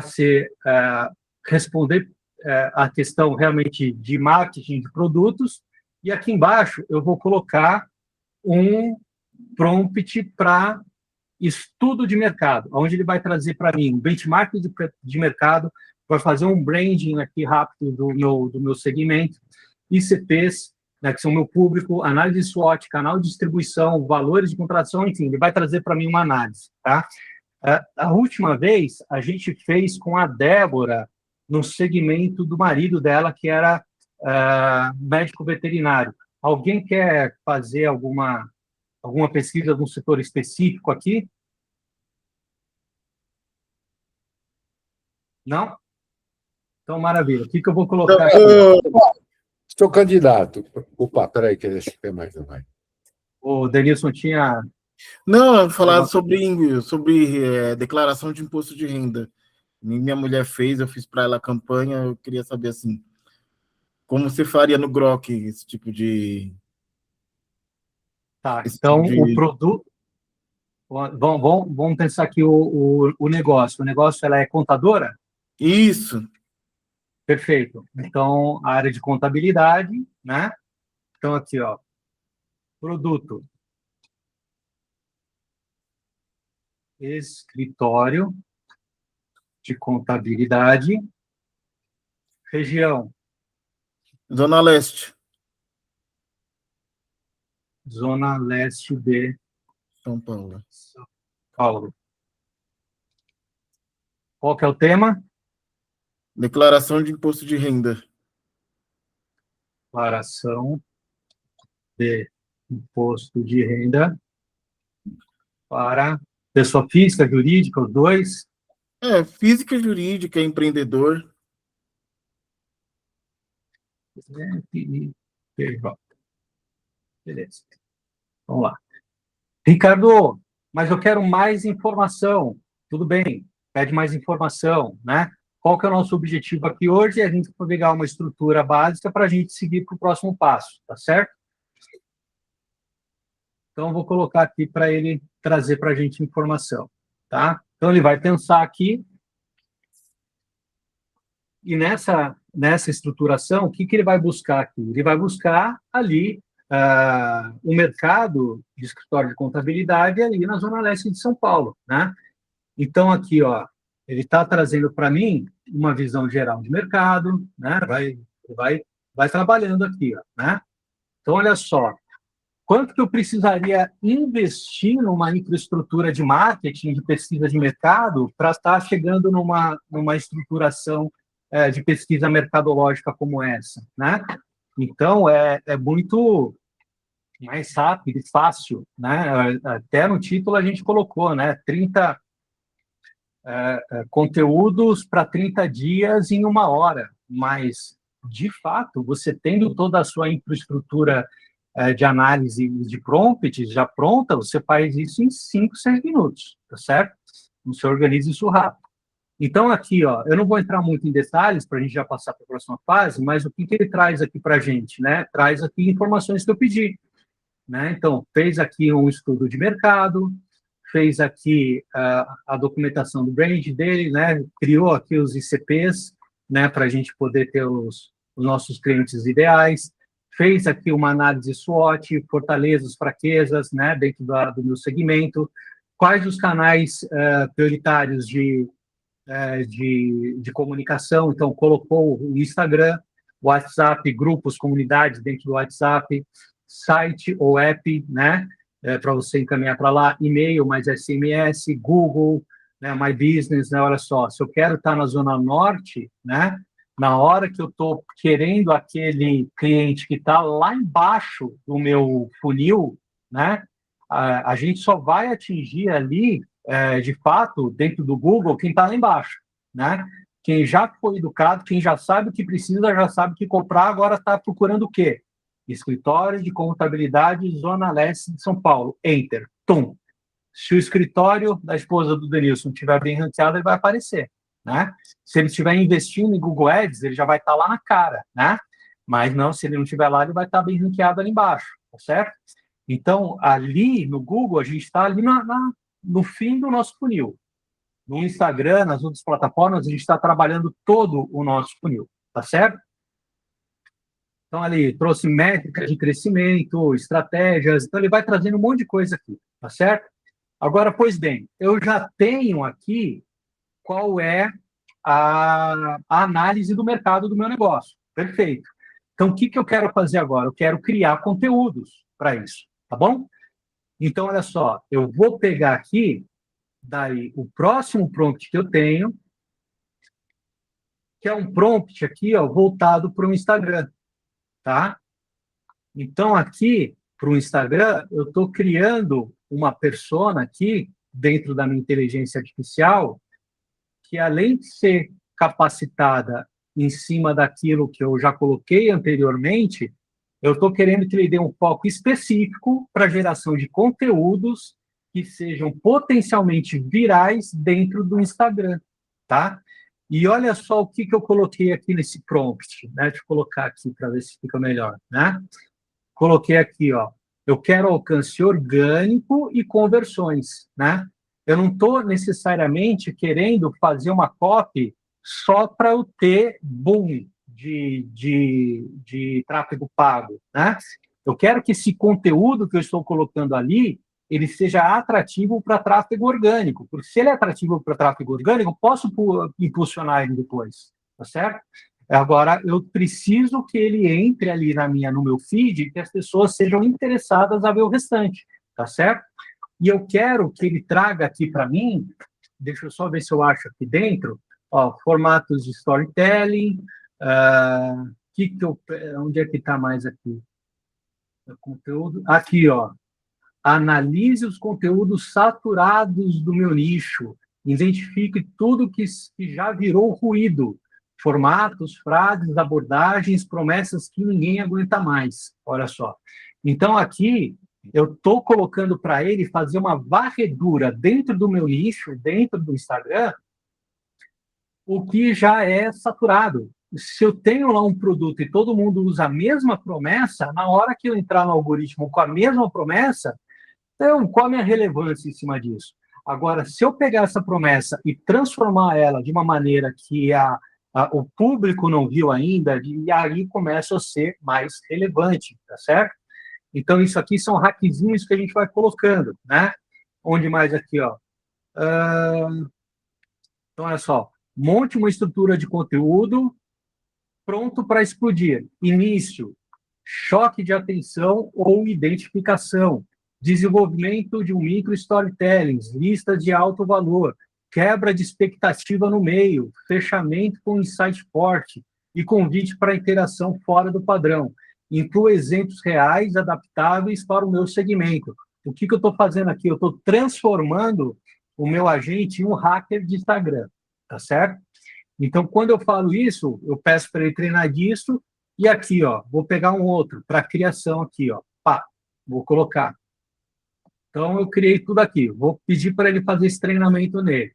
A: responder a questão realmente de marketing de produtos, e aqui embaixo eu vou colocar um prompt para estudo de mercado, onde ele vai trazer para mim um benchmark de mercado, vai fazer um branding aqui rápido do meu segmento, ICPs, né, que são meu público, análise de SWOT, canal de distribuição, valores de contratação, enfim, ele vai trazer para mim uma análise, tá? A última vez, a gente fez com a Débora, no segmento do marido dela, que era médico veterinário. Alguém quer fazer alguma pesquisa de um setor específico aqui? Não? Então, maravilha. O que, que eu vou colocar aqui?
B: Sou candidato. Opa, peraí, que deixa eu ter mais um.
A: O Denilson tinha...
C: Não, falar sobre declaração de imposto de renda. Minha mulher fez, eu fiz para ela a campanha, eu queria saber assim, como você faria no Grok esse tipo de...
A: Tá, então o produto... Vamos pensar aqui o negócio. O negócio, ela é contadora?
C: Isso.
A: Perfeito. Então, a área de contabilidade, né? Então, aqui, ó, produto, escritório de contabilidade, região,
C: Zona Leste.
A: zona leste de
C: São Paulo.
A: São Paulo. Qual que é o tema?
C: Declaração de imposto de renda.
A: Declaração de imposto de renda para pessoa física, jurídica, os dois.
C: Física, jurídica, empreendedor.
A: Beleza. Vamos lá. Ricardo, mas eu quero mais informação. Tudo bem, pede mais informação, né? Qual que é o nosso objetivo aqui hoje? É a gente pegar uma estrutura básica para a gente seguir para o próximo passo, tá certo? Então, eu vou colocar aqui para ele trazer para a gente informação, tá? Então, ele vai pensar aqui e nessa estruturação, o que ele vai buscar aqui? Ele vai buscar ali o mercado de escritório de contabilidade ali na Zona Leste de São Paulo, né? Então, aqui, ó, ele está trazendo para mim uma visão geral de mercado, né? Vai trabalhando aqui, ó, né? Então, olha só, quanto que eu precisaria investir numa infraestrutura de marketing, de pesquisa de mercado, para estar chegando numa estruturação de pesquisa mercadológica como essa, né? Então, é muito mais rápido e fácil, né? Até no título a gente colocou, né? 30 conteúdos para 30 dias em 1 hora, mas, de fato, você tendo toda a sua infraestrutura de análise de prompts já pronta, você faz isso em 5, 6 minutos, tá certo? Você organiza isso rápido. Então, aqui, ó, eu não vou entrar muito em detalhes para a gente já passar para a próxima fase, mas o que ele traz aqui para a gente, né? Traz aqui informações que eu pedi, né? Então, fez aqui um estudo de mercado, fez aqui a documentação do brand dele, né? Criou aqui os ICPs, né? Para a gente poder ter os nossos clientes ideais, fez aqui uma análise SWOT, fortalezas, fraquezas, né? Dentro do meu segmento, quais os canais prioritários de comunicação, então colocou o Instagram, WhatsApp, grupos, comunidades dentro do WhatsApp, site ou app, né, para você encaminhar para lá, e-mail, mais SMS, Google, né, My Business, né, olha só, se eu quero estar na Zona Norte, né, na hora que eu estou querendo aquele cliente que está lá embaixo do meu funil, né, a gente só vai atingir ali de fato, dentro do Google, quem está lá embaixo, né? Quem já foi educado, quem já sabe o que precisa, já sabe o que comprar, agora está procurando o quê? Escritório de contabilidade Zona Leste de São Paulo. Enter. Tum. Se o escritório da esposa do Denilson estiver bem ranqueado, ele vai aparecer, né? Se ele estiver investindo em Google Ads, ele já vai estar lá na cara, né? Mas não, se ele não estiver lá, ele vai estar bem ranqueado ali embaixo, tá certo? Então, ali no Google, a gente está ali no fim do nosso funil. No Instagram, nas outras plataformas, a gente está trabalhando todo o nosso funil, tá certo? Então, ali, trouxe métricas de crescimento, estratégias, então ele vai trazendo um monte de coisa aqui, tá certo? Agora, pois bem, eu já tenho aqui qual é a análise do mercado do meu negócio. Perfeito. Então, o que eu quero fazer agora? Eu quero criar conteúdos para isso, tá bom? Então, olha só, eu vou pegar aqui, daí, o próximo prompt que eu tenho, que é um prompt aqui, ó, voltado para o Instagram, tá? Então, aqui, para o Instagram, eu estou criando uma persona aqui, dentro da minha inteligência artificial, que além de ser capacitada em cima daquilo que eu já coloquei anteriormente, eu estou querendo que ele dê um foco específico para a geração de conteúdos que sejam potencialmente virais dentro do Instagram, tá? E olha só o que eu coloquei aqui nesse prompt, né? Deixa eu colocar aqui para ver se fica melhor, né? Coloquei aqui, ó, eu quero alcance orgânico e conversões, né? Eu não estou necessariamente querendo fazer uma copy só para eu ter boom de tráfego pago, né? Eu quero que esse conteúdo que eu estou colocando ali, ele seja atrativo para tráfego orgânico, porque se ele é atrativo para tráfego orgânico, eu posso impulsionar ele depois, tá certo? Agora, eu preciso que ele entre ali no meu feed e que as pessoas sejam interessadas a ver o restante, tá certo? E eu quero que ele traga aqui para mim, deixa eu só ver se eu acho aqui dentro, ó, formatos de storytelling, onde é que está mais aqui? O conteúdo, aqui, ó, analise os conteúdos saturados do meu nicho, identifique tudo que já virou ruído, formatos, frases, abordagens, promessas que ninguém aguenta mais. Olha só. Então, aqui, eu estou colocando para ele fazer uma varredura dentro do meu nicho, dentro do Instagram, o que já é saturado. Se eu tenho lá um produto e todo mundo usa a mesma promessa, na hora que eu entrar no algoritmo com a mesma promessa, então, qual a minha relevância em cima disso? Agora, se eu pegar essa promessa e transformar ela de uma maneira que o público não viu ainda, e aí começa a ser mais relevante, tá certo? Então, isso aqui são hackzinhos que a gente vai colocando, né? Onde mais aqui, ó? Então, olha só. Monte uma estrutura de conteúdo pronto para explodir. Início, choque de atenção ou identificação. Desenvolvimento de um micro storytelling, lista de alto valor, quebra de expectativa no meio, fechamento com insight forte e convite para interação fora do padrão. Inclua exemplos reais, adaptáveis para o meu segmento. O que eu estou fazendo aqui? Eu estou transformando o meu agente em um hacker de Instagram, tá certo? Então, quando eu falo isso, eu peço para ele treinar disso, e aqui, ó, vou pegar um outro para criação aqui, ó, pá, vou colocar. Então, eu criei tudo aqui. Vou pedir para ele fazer esse treinamento nele.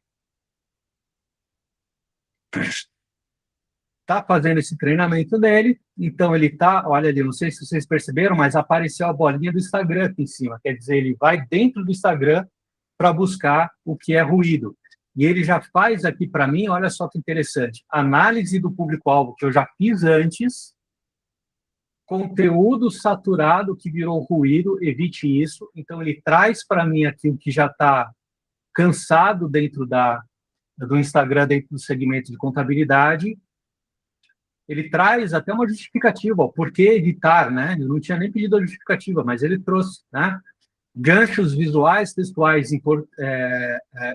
A: Está fazendo esse treinamento nele. Então, ele está... Olha ali, não sei se vocês perceberam, mas apareceu a bolinha do Instagram aqui em cima. Quer dizer, ele vai dentro do Instagram para buscar o que é ruído. E ele já faz aqui para mim, olha só que interessante, análise do público-alvo, que eu já fiz antes, conteúdo saturado que virou ruído, evite isso. Então, ele traz para mim aqui o que já está cansado dentro do Instagram, dentro do segmento de contabilidade. Ele traz até uma justificativa, ó, por que editar, né? Eu não tinha nem pedido a justificativa, mas ele trouxe, né? Ganchos visuais, textuais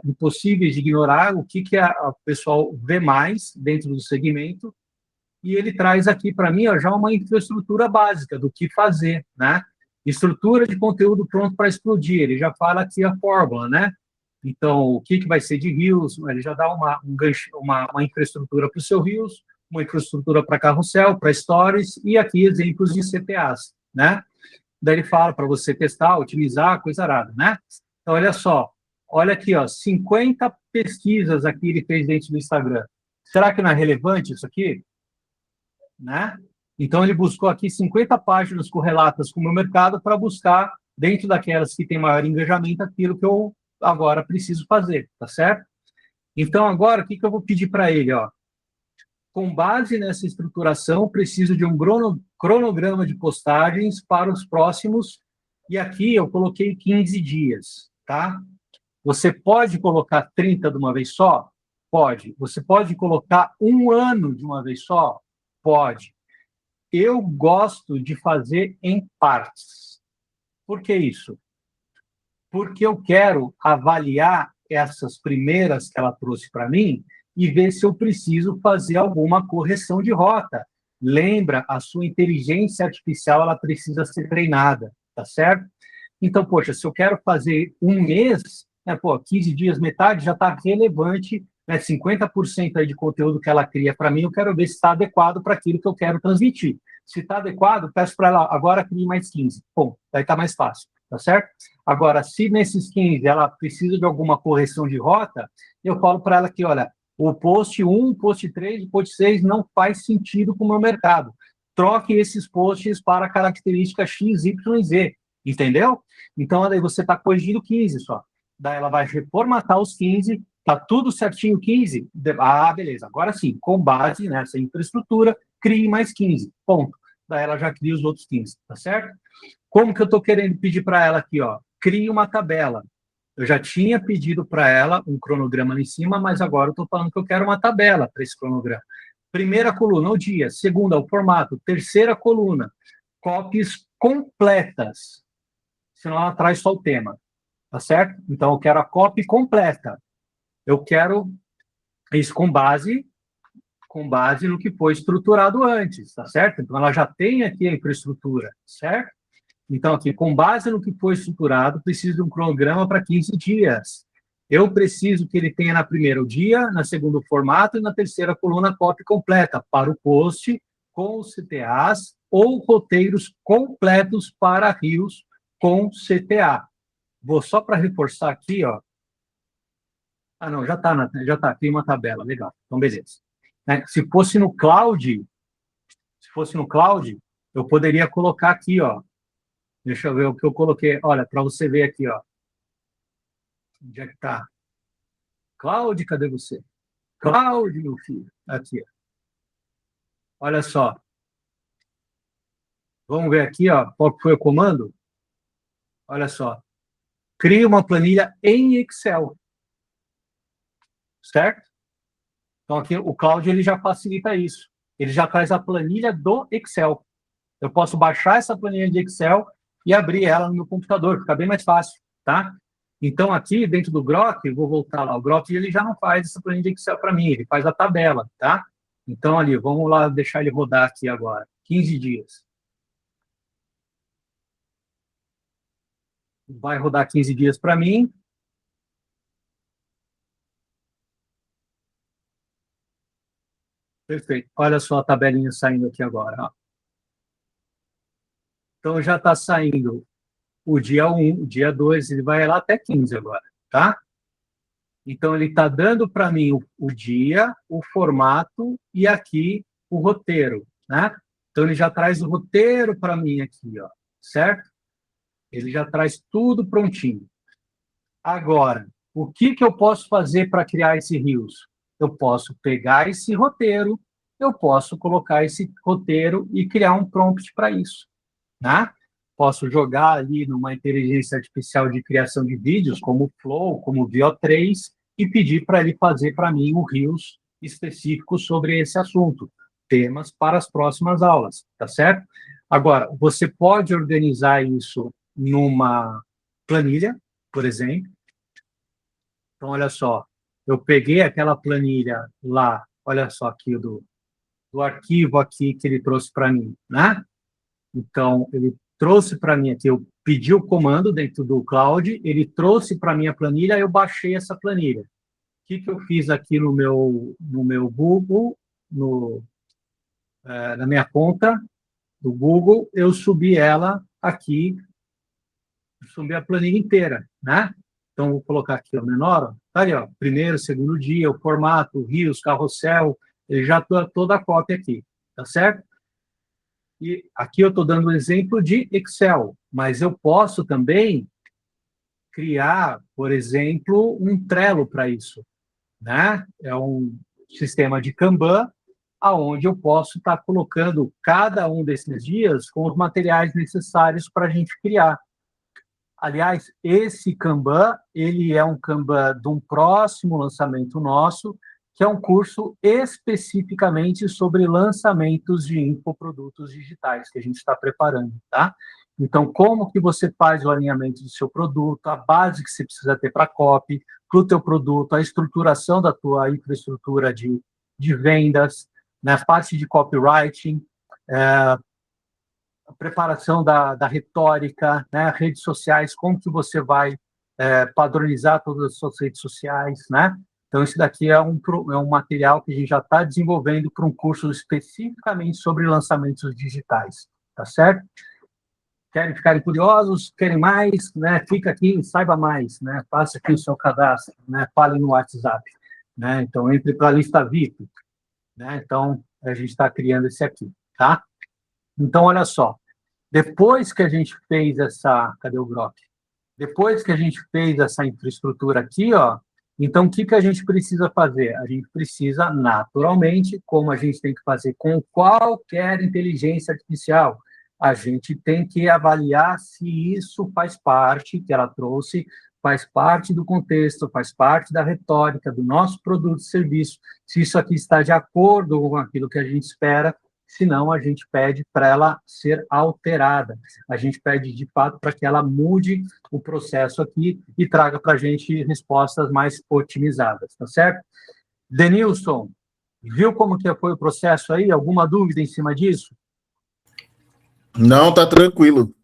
A: impossíveis de ignorar, o que o pessoal vê mais dentro do segmento. E ele traz aqui para mim, ó, já uma infraestrutura básica do que fazer, né? Estrutura de conteúdo pronto para explodir. Ele já fala aqui a fórmula, né? Então, o que vai ser de Reels, ele já dá uma infraestrutura para o seu Reels, uma infraestrutura para carrossel, para stories, e aqui exemplos de CPAs, né? Daí ele fala para você testar, otimizar, coisa arada, né? Então, olha só. Olha aqui, ó, 50 pesquisas aqui ele fez dentro do Instagram. Será que não é relevante isso aqui? Né? Então, ele buscou aqui 50 páginas correlatas com o meu mercado para buscar, dentro daquelas que tem maior engajamento, aquilo que eu agora preciso fazer, tá certo? Então, agora, o que eu vou pedir para ele? Ó? Com base nessa estruturação, preciso de um cronograma de postagens para os próximos, e aqui eu coloquei 15 dias, tá? Você pode colocar 30 de uma vez só? Pode. Você pode colocar 1 ano de uma vez só? Pode. Eu gosto de fazer em partes. Por que isso? Porque eu quero avaliar essas primeiras que ela trouxe para mim e ver se eu preciso fazer alguma correção de rota. Lembra, a sua inteligência artificial ela precisa ser treinada, tá certo? Então, poxa, se eu quero fazer 1 mês, 15 dias, metade, já está relevante, 50% aí de conteúdo que ela cria para mim, eu quero ver se está adequado para aquilo que eu quero transmitir. Se está adequado, peço para ela, agora crie mais 15. Bom, daí está mais fácil, tá certo? Agora, se nesses 15 ela precisa de alguma correção de rota, eu falo para ela que, olha, o post 1, post 3, o post 6 não faz sentido com o meu mercado. Troque esses posts para características X, Y e Z, entendeu? Então, aí você está corrigindo 15 só. Daí ela vai reformatar os 15, tá tudo certinho 15? Ah, beleza. Agora sim, com base nessa infraestrutura, crie mais 15. Ponto. Daí ela já cria os outros 15, tá certo? Como que eu estou querendo pedir para ela aqui, ó? Crie uma tabela. Eu já tinha pedido para ela um cronograma lá em cima, mas agora eu estou falando que eu quero uma tabela para esse cronograma. Primeira coluna, o dia. Segunda, o formato. Terceira coluna, copies completas. Senão ela traz só o tema. Tá certo? Então, eu quero a copy completa. Eu quero isso com base no que foi estruturado antes, tá certo? Então, ela já tem aqui a infraestrutura, certo? Então, aqui, com base no que foi estruturado, preciso de um cronograma para 15 dias. eu preciso que ele tenha na primeira o dia, na segunda o formato e na terceira a coluna copy completa para o post com os CTAs ou roteiros completos para rios com CTA. Vou só para reforçar aqui, ó. Ah, não, já está, tem uma tabela, legal. Então, beleza. Se fosse no Cloud, eu poderia colocar aqui, ó. Deixa eu ver o que eu coloquei. Olha, para você ver aqui, ó. Onde é que está? Cláudio, cadê você? Cláudio, meu filho. Aqui, ó. Olha só. Vamos ver aqui, ó, qual foi o comando? Olha só. Cria uma planilha em Excel. Certo? Então, aqui o Cláudio ele já facilita isso. Ele já traz a planilha do Excel. Eu posso baixar essa planilha de Excel e abrir ela no meu computador, fica bem mais fácil, tá? Então, aqui dentro do Grok, vou voltar lá, o Grok ele já não faz essa planilha de Excel para mim, ele faz a tabela, tá? Então, ali, vamos lá deixar ele rodar aqui agora. 15 dias. Vai rodar 15 dias para mim. Perfeito. Olha só a tabelinha saindo aqui agora. Ó. Então, já está saindo o dia 1, o dia 2, ele vai lá até 15 agora, tá? Então, ele está dando para mim o dia, o formato e aqui o roteiro, né? Então, ele já traz o roteiro para mim aqui, ó, certo? Ele já traz tudo prontinho. Agora, o que eu posso fazer para criar esse rios? Eu posso pegar esse roteiro, eu posso colocar esse roteiro e criar um prompt para isso, né? Posso jogar ali numa inteligência artificial de criação de vídeos, como o Flow, como o VO3, e pedir para ele fazer para mim um rios específico sobre esse assunto, temas para as próximas aulas, tá certo? Agora, você pode organizar isso numa planilha, por exemplo. Então, olha só, eu peguei aquela planilha lá, olha só aqui do arquivo aqui que ele trouxe para mim, né? Então, ele trouxe para mim aqui, eu pedi o comando dentro do Cloud, ele trouxe para mim a planilha, eu baixei essa planilha. O que eu fiz aqui no meu Google, na minha conta do Google, eu subi ela aqui, subi a planilha inteira, né? Então, vou colocar aqui o menor, tá ali, ó, primeiro, segundo dia, o formato, rios, carrossel, ele já está toda a cópia aqui, tá certo? E aqui eu estou dando um exemplo de Excel, mas eu posso também criar, por exemplo, um Trello para isso, né? É um sistema de Kanban, aonde eu posso estar colocando cada um desses dias com os materiais necessários para a gente criar. Aliás, esse Kanban, ele é um Kanban de um próximo lançamento nosso, que é um curso especificamente sobre lançamentos de infoprodutos digitais que a gente está preparando, tá? Então, como que você faz o alinhamento do seu produto, a base que você precisa ter para copy, para o teu produto, a estruturação da tua infraestrutura de vendas, né, a parte de copywriting, a preparação da retórica, né, redes sociais, como que você vai padronizar todas as suas redes sociais, né? Então, isso daqui é um material que a gente já está desenvolvendo para um curso especificamente sobre lançamentos digitais, tá certo? Querem ficarem curiosos, querem mais, né? Fica aqui, saiba mais, né? Faça aqui o seu cadastro, né? Fale no WhatsApp, né? Então, entre para a lista VIP, né? Então, a gente está criando esse aqui, tá? Então, olha só, depois que a gente fez essa... Cadê o Grok? Depois que a gente fez essa infraestrutura aqui, ó, então, o que a gente precisa fazer? A gente precisa, naturalmente, como a gente tem que fazer com qualquer inteligência artificial, a gente tem que avaliar se isso faz parte, que ela trouxe, faz parte do contexto, faz parte da retórica do nosso produto e serviço, se isso aqui está de acordo com aquilo que a gente espera, senão a gente pede para ela ser alterada. A gente pede, de fato, para que ela mude o processo aqui e traga para a gente respostas mais otimizadas, tá certo? Denilson, viu como que foi o processo aí? Alguma dúvida em cima disso?
C: Não, tá tranquilo.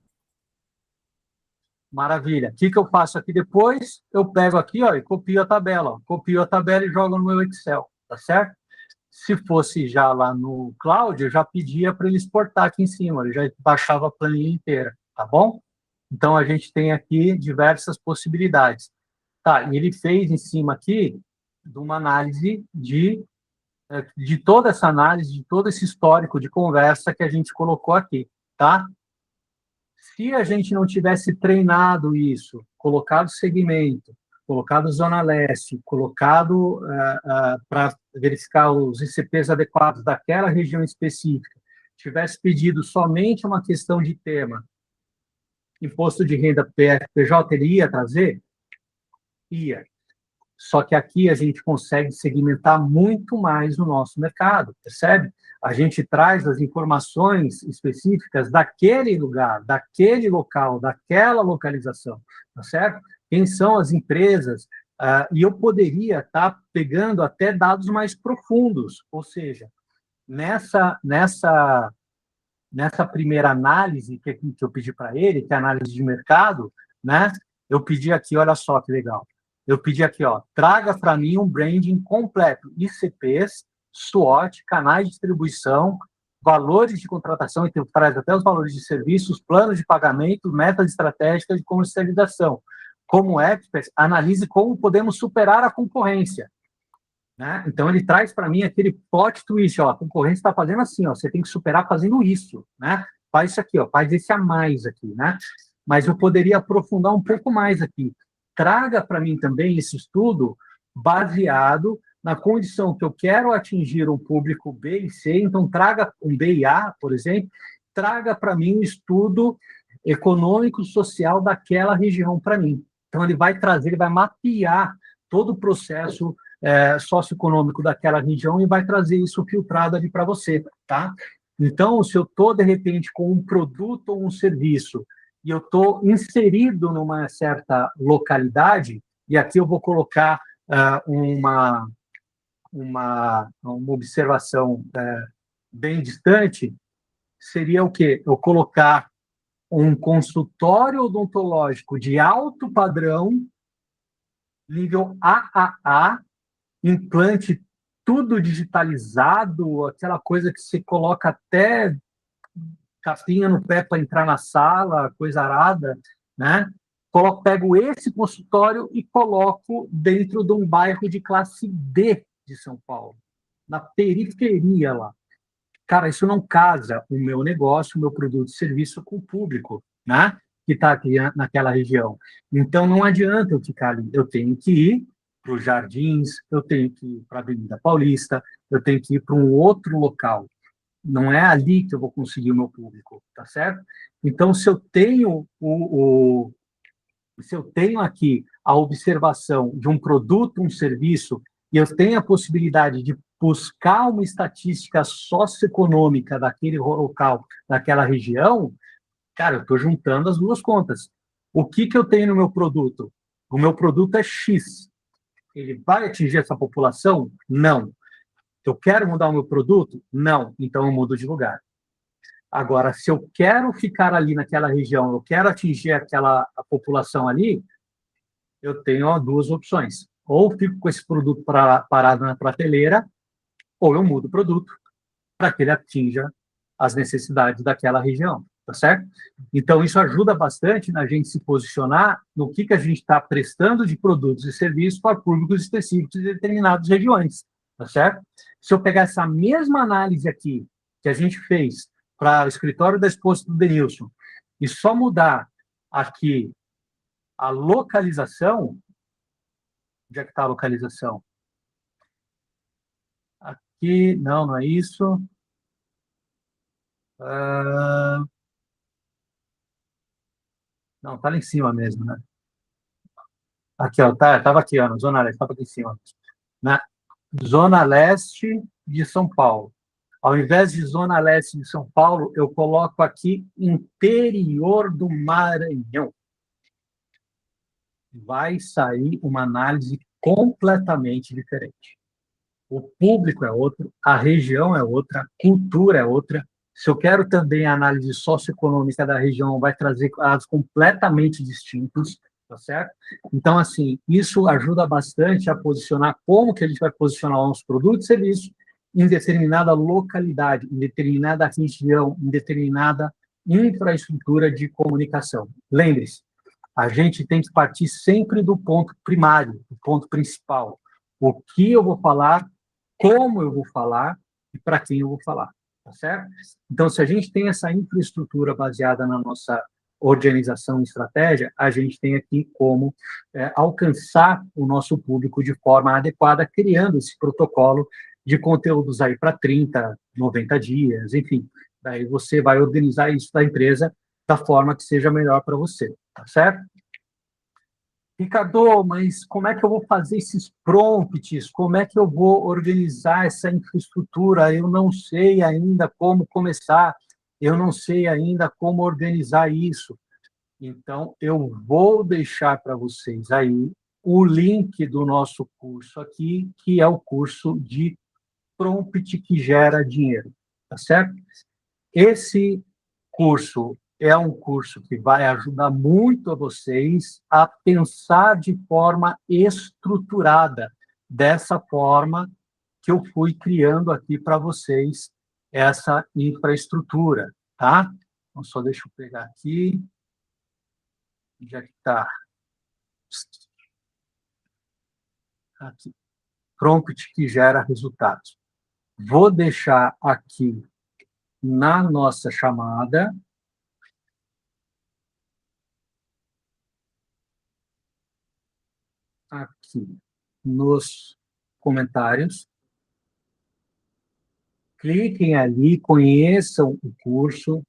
A: Maravilha. O que eu faço aqui depois? Eu pego aqui, ó, e copio a tabela. Ó. Copio a tabela e jogo no meu Excel, tá certo? Se fosse já lá no Cloud, eu já pedia para ele exportar aqui em cima, ele já baixava a planilha inteira, tá bom? Então, a gente tem aqui diversas possibilidades. Tá, e ele fez em cima aqui de uma análise de toda essa análise, de todo esse histórico de conversa que a gente colocou aqui, tá? Se a gente não tivesse treinado isso, colocado segmento, colocado Zona Leste, colocado para verificar os ICPs adequados daquela região específica, tivesse pedido somente uma questão de tema, imposto de renda PJ, ele ia trazer? Ia. Só que aqui a gente consegue segmentar muito mais o nosso mercado, percebe? A gente traz as informações específicas daquele lugar, daquele local, daquela localização, tá certo? Quem são as empresas? E eu poderia estar pegando até dados mais profundos, ou seja, nessa primeira análise que eu pedi para ele, que é a análise de mercado, né? Eu pedi aqui, olha só que legal. Eu pedi aqui, ó, traga para mim um branding completo, ICPs, SWOT, canais de distribuição, valores de contratação, e traz até os valores de serviços, planos de pagamento, metas estratégicas de comercialização. Como experts, analise como podemos superar a concorrência. Né? Então, ele traz para mim aquele plot twist, ó, a concorrência está fazendo assim, ó, você tem que superar fazendo isso, né? Faz isso aqui, ó, faz esse a mais aqui, né? Mas eu poderia aprofundar um pouco mais aqui. Traga para mim também esse estudo baseado na condição que eu quero atingir um público B e C, então traga um B e A, por exemplo, traga para mim um estudo econômico-social daquela região para mim. Então, ele vai trazer, ele vai mapear todo o processo socioeconômico daquela região e vai trazer isso filtrado ali para você, tá? Então, se eu estou, de repente, com um produto ou um serviço e eu estou inserido numa certa localidade, e aqui eu vou colocar uma observação bem distante, seria o quê? Eu colocar um consultório odontológico de alto padrão, nível AAA, implante tudo digitalizado, aquela coisa que você coloca até capinha no pé para entrar na sala, coisa arada, né? Pego esse consultório e coloco dentro de um bairro de classe D de São Paulo, na periferia lá. Cara, isso não casa o meu negócio, o meu produto e serviço com o público, né? Que está aqui naquela região. Então, não adianta eu ficar ali. Eu tenho que ir para os Jardins, eu tenho que ir para a Avenida Paulista, eu tenho que ir para um outro local. Não é ali que eu vou conseguir o meu público, tá certo? Então, se eu tenho se eu tenho aqui a observação de um produto, um serviço, e eu tenho a possibilidade de buscar uma estatística socioeconômica daquele local, daquela região, cara, eu estou juntando as duas contas. O que eu tenho no meu produto? O meu produto é X. Ele vai atingir essa população? Não. Eu quero mudar o meu produto? Não. Então, eu mudo de lugar. Agora, se eu quero ficar ali naquela região, eu quero atingir a população ali, eu tenho duas opções. Ou fico com esse produto parado na prateleira, ou eu mudo o produto para que ele atinja as necessidades daquela região, tá certo? Então, isso ajuda bastante na gente se posicionar no que a gente está prestando de produtos e serviços para públicos específicos de determinadas regiões, tá certo? Se eu pegar essa mesma análise aqui que a gente fez para o escritório da esposa do Denilson e só mudar aqui a localização, onde é que está a localização? Aqui, não é isso. Não, está lá em cima mesmo, né? Aqui, ó, estava aqui, ó, na Zona Leste, estava aqui em cima. Na Zona Leste de São Paulo. Ao invés de Zona Leste de São Paulo, eu coloco aqui interior do Maranhão. Vai sair uma análise completamente diferente. O público é outro, a região é outra, a cultura é outra, Se eu quero também a análise socioeconômica da região, vai trazer dados completamente distintos, tá certo? Então, assim, isso ajuda bastante a posicionar como que a gente vai posicionar os nossos produtos e serviços em determinada localidade, em determinada região, em determinada infraestrutura de comunicação. Lembre-se, a gente tem que partir sempre do ponto primário, do ponto principal. O que eu vou falar, como eu vou falar e para quem eu vou falar, tá certo? Então, se a gente tem essa infraestrutura baseada na nossa organização e estratégia, a gente tem aqui como alcançar o nosso público de forma adequada, criando esse protocolo de conteúdos aí para 30, 90 dias, enfim. Daí você vai organizar isso da empresa da forma que seja melhor para você, tá certo? Ricardo, mas como é que eu vou fazer esses prompts? Como é que eu vou organizar essa infraestrutura? Eu não sei ainda como começar, eu não sei ainda como organizar isso. Então, eu vou deixar para vocês aí o link do nosso curso aqui, que é o curso de prompt que gera dinheiro, tá certo? Esse curso é um curso que vai ajudar muito a vocês a pensar de forma estruturada, dessa forma que eu fui criando aqui para vocês essa infraestrutura, tá? Então, só deixa eu pegar aqui, já que está aqui, prompt que gera resultados. Vou deixar aqui na nossa chamada, aqui nos comentários. Cliquem ali, conheçam o curso,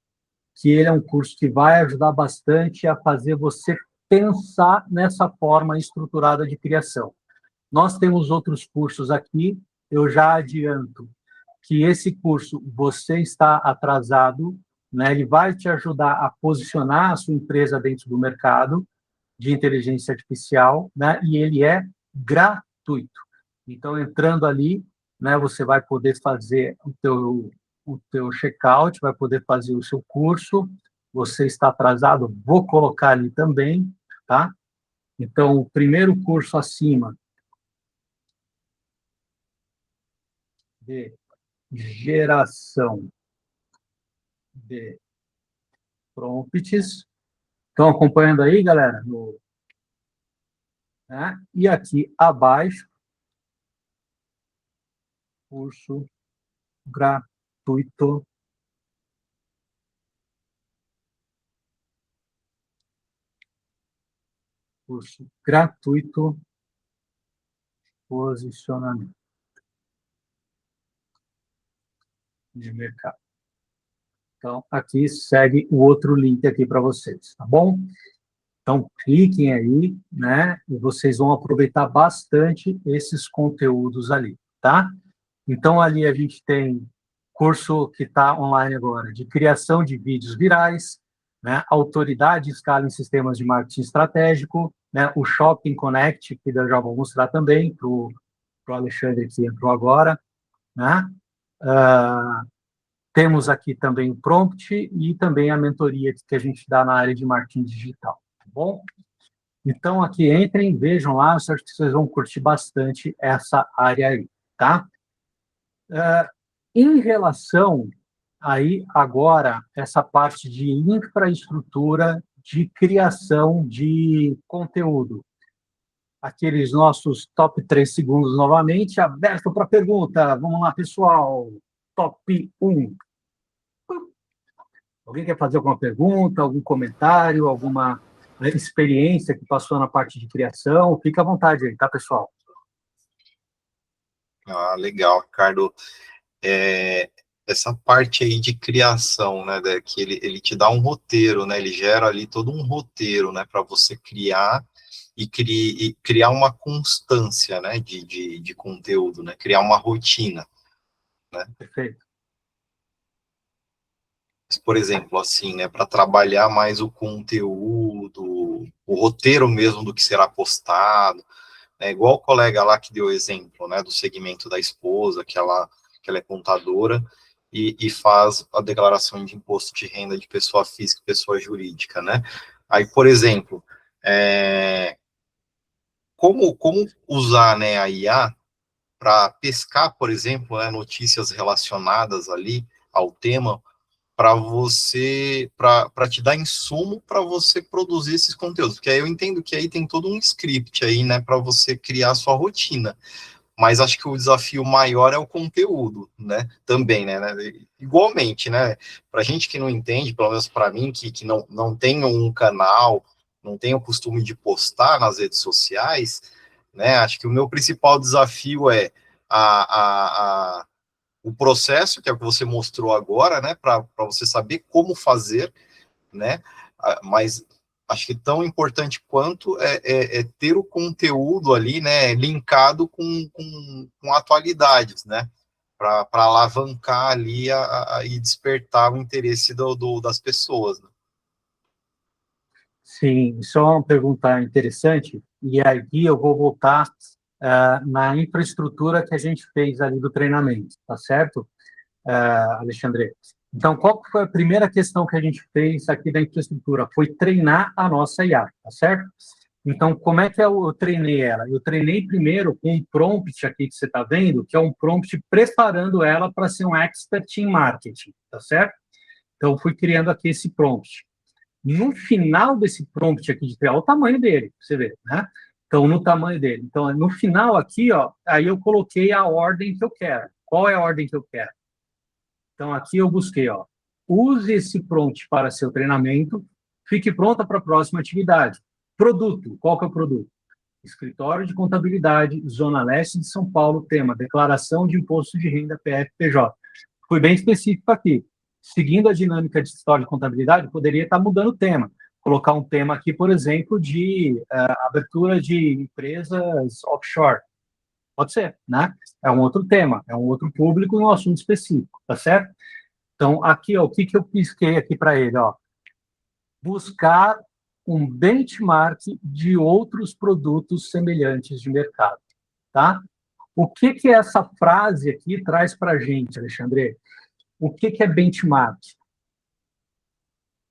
A: que ele é um curso que vai ajudar bastante a fazer você pensar nessa forma estruturada de criação. Nós temos outros cursos aqui, eu já adianto que esse curso você está atrasado, né? Ele vai te ajudar a posicionar a sua empresa dentro do mercado de inteligência artificial, né? E ele é gratuito. Então, entrando ali, né, você vai poder fazer o teu check-out, vai poder fazer o seu curso. Você está atrasado, vou colocar ali também, tá? Então, o primeiro curso acima de geração de prompts. Estão acompanhando aí, galera? Né? E aqui abaixo, curso gratuito posicionamento de mercado. Então, aqui segue o outro link aqui para vocês, tá bom? Então, cliquem aí, né? E vocês vão aproveitar bastante esses conteúdos ali, tá? Então, ali a gente tem curso que está online agora, de criação de vídeos virais, né? Autoridade e escala em sistemas de marketing estratégico, né? O Shopping Connect, que eu já vou mostrar também para o Alexandre, que entrou agora, né? Temos aqui também o prompt e também a mentoria que a gente dá na área de marketing digital, tá bom? Então, aqui entrem, vejam lá, eu acho que vocês vão curtir bastante essa área aí, tá? Em relação aí, agora, essa parte de infraestrutura de criação de conteúdo. Aqueles nossos top 3 segundos novamente, aberto para pergunta. Vamos lá, pessoal. Top 1. Alguém quer fazer alguma pergunta, algum comentário, alguma experiência que passou na parte de criação? Fica à vontade aí, tá, pessoal?
D: Ah, legal, Ricardo. Essa parte aí de criação, né, que ele te dá um roteiro, né, ele gera ali todo um roteiro, né, para você criar e criar uma constância, né, de conteúdo, né, criar uma rotina, né.
A: Perfeito.
D: Por exemplo, assim, né, para trabalhar mais o conteúdo, o roteiro mesmo do que será postado, né, igual o colega lá que deu exemplo, né, do segmento da esposa, que ela é contadora, e faz a declaração de imposto de renda de pessoa física e pessoa jurídica, né? Aí, por exemplo, como usar, né, a IA para pescar, por exemplo, né, notícias relacionadas ali ao tema, para te dar insumo para você produzir esses conteúdos, porque aí eu entendo que aí tem todo um script aí, né, para você criar a sua rotina, mas acho que o desafio maior é o conteúdo, né, também, né, igualmente, né, para gente que não entende, pelo menos para mim, que não tem um canal, não tem o costume de postar nas redes sociais, né, acho que o meu principal desafio é o processo, que é o que você mostrou agora, né, para você saber como fazer, né, mas acho que tão importante quanto é ter o conteúdo ali, né, linkado com atualidades, né, para alavancar ali e despertar o interesse das pessoas, né?
A: Sim, isso é uma pergunta interessante, e aí eu vou voltar na infraestrutura que a gente fez ali do treinamento, tá certo, Alexandre? Então, qual foi a primeira questão que a gente fez aqui da infraestrutura? Foi treinar a nossa IA, tá certo? Então, como é que eu treinei ela? Eu treinei primeiro com um prompt aqui que você está vendo, que é um prompt preparando ela para ser um expert em marketing, tá certo? Então, eu fui criando aqui esse prompt. No final desse prompt aqui de criar, o tamanho dele, você vê, né? Então, no tamanho dele. Então, no final aqui, ó, aí eu coloquei a ordem que eu quero. Qual é a ordem que eu quero? Então, aqui eu busquei, ó, use esse prompt para seu treinamento, fique pronta para a próxima atividade. Produto, qual que é o produto? Escritório de Contabilidade, Zona Leste de São Paulo, tema, declaração de imposto de renda PF-PJ. Fui bem específico aqui. Seguindo a dinâmica de história de contabilidade, poderia estar mudando o tema. Colocar um tema aqui, por exemplo, de abertura de empresas offshore. Pode ser, né? É um outro tema, é um outro público e um assunto específico, tá certo? Então, aqui, ó, o que eu pisquei aqui para ele, ó? Buscar um benchmark de outros produtos semelhantes de mercado, tá? O que essa frase aqui traz para a gente, Alexandre? O que é benchmark?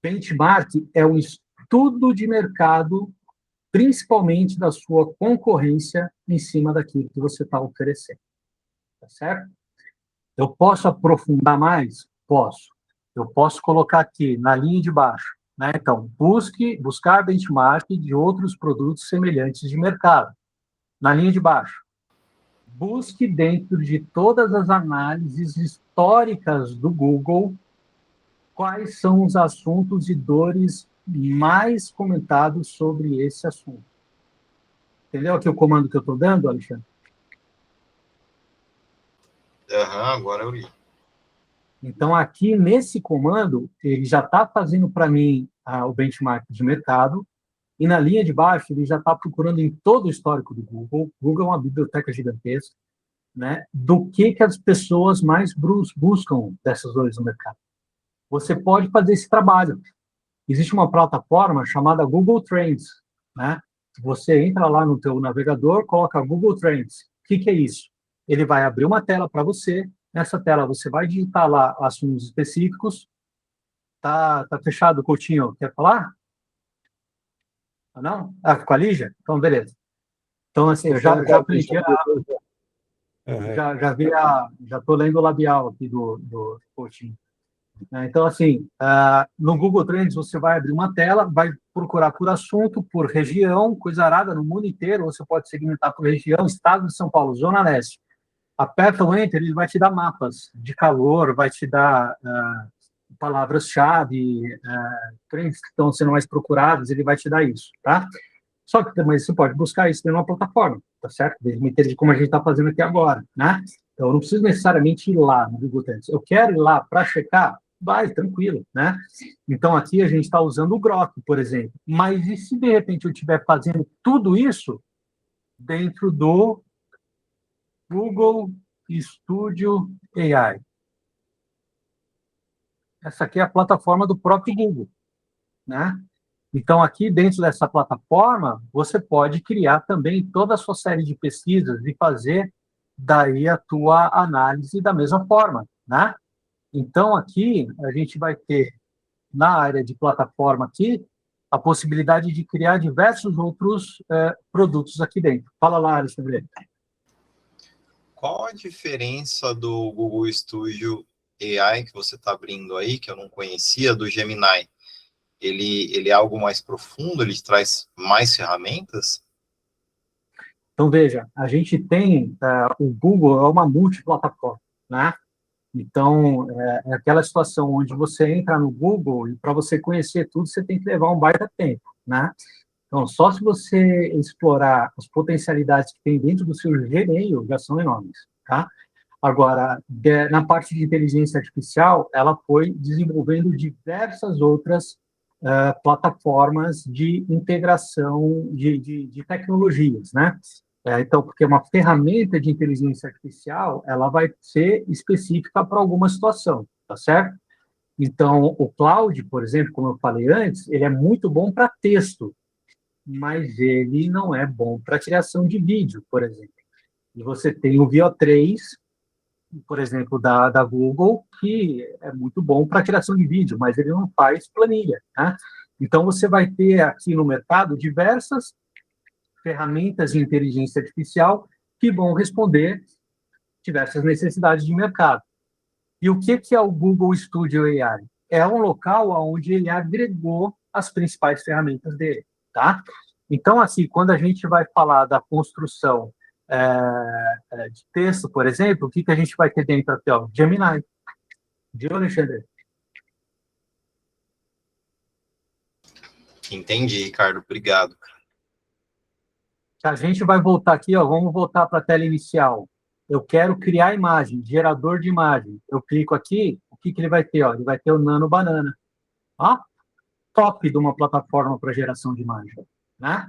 A: Benchmark é um estudo de mercado, principalmente da sua concorrência, em cima daquilo que você está oferecendo. Tá certo? Eu posso aprofundar mais? Posso. Eu posso colocar aqui, na linha de baixo, né? Então, buscar benchmark de outros produtos semelhantes de mercado. Na linha de baixo, busque dentro de todas as análises históricas do Google quais são os assuntos e dores mais comentados sobre esse assunto. Entendeu aqui o comando que eu estou dando, Alexandre?
D: Agora eu li.
A: Então, aqui nesse comando, ele já está fazendo para mim o benchmark de mercado, e na linha de baixo, ele já está procurando em todo o histórico do Google. Google é uma biblioteca gigantesca, né? Do que as pessoas mais buscam dessas dores no mercado. Você pode fazer esse trabalho. Existe uma plataforma chamada Google Trends, né? Você entra lá no teu navegador, coloca Google Trends. O que é isso? Ele vai abrir uma tela para você. Nessa tela, você vai digitar lá assuntos específicos. Tá fechado, Coutinho? Quer falar? Não? Com a Lígia? Então, beleza. Então, assim, eu já aprendi já vi já estou lendo o labial aqui do Coutinho. Então, assim, no Google Trends, você vai abrir uma tela, vai procurar por assunto, por região, coisa arada no mundo inteiro, você pode segmentar por região, estado de São Paulo, Zona Leste. Aperta o Enter, ele vai te dar mapas de calor, vai te dar palavras-chave, trends que estão sendo mais procurados, ele vai te dar isso, tá? Só que também você pode buscar isso dentro de uma plataforma, tá certo? Desde entender como a gente está fazendo aqui agora, né? Então, eu não preciso necessariamente ir lá no Google Trends. Eu quero ir lá para checar, vai, tranquilo, né? Então, aqui a gente está usando o Grok, por exemplo. Mas e se, de repente, eu estiver fazendo tudo isso dentro do Google Studio AI? Essa aqui é a plataforma do próprio Google, né? Então, aqui dentro dessa plataforma, você pode criar também toda a sua série de pesquisas e fazer daí a tua análise da mesma forma, né? Então, aqui, a gente vai ter, na área de plataforma aqui, a possibilidade de criar diversos outros produtos aqui dentro. Fala lá, Alexandre.
D: Qual a diferença do Google Studio AI que você está abrindo aí, que eu não conhecia, do Gemini? Ele é algo mais profundo? Ele traz mais ferramentas?
A: Então, veja, a gente tem, o Google é uma multiplataforma, né? Então, é aquela situação onde você entra no Google e para você conhecer tudo, você tem que levar um baita tempo, né? Então, só se você explorar as potencialidades que tem dentro do seu Gmail, já são enormes, tá? Agora, na parte de inteligência artificial, ela foi desenvolvendo diversas outras plataformas de integração de tecnologias, né? Então, porque uma ferramenta de inteligência artificial, ela vai ser específica para alguma situação, tá certo? Então, o Cloud, por exemplo, como eu falei antes, ele é muito bom para texto, mas ele não é bom para criação de vídeo, por exemplo. E você tem o VO3, por exemplo, da Google, que é muito bom para criação de vídeo, mas ele não faz planilha, né? Então, você vai ter aqui no mercado diversas ferramentas de inteligência artificial que vão responder diversas necessidades de mercado. E o que é o Google Studio AI? É um local onde ele agregou as principais ferramentas dele, tá? Então, assim, quando a gente vai falar da construção de texto, por exemplo, o que a gente vai ter dentro aqui? Ó, Gemini. Viu, Alexandre?
D: Entendi, Ricardo. Obrigado.
A: A gente vai voltar aqui, ó, vamos voltar para a tela inicial. Eu quero criar imagem, gerador de imagem. Eu clico aqui, o que ele vai ter? Ó? Ele vai ter o Nano Banana. Ó, top de uma plataforma para geração de imagem, né?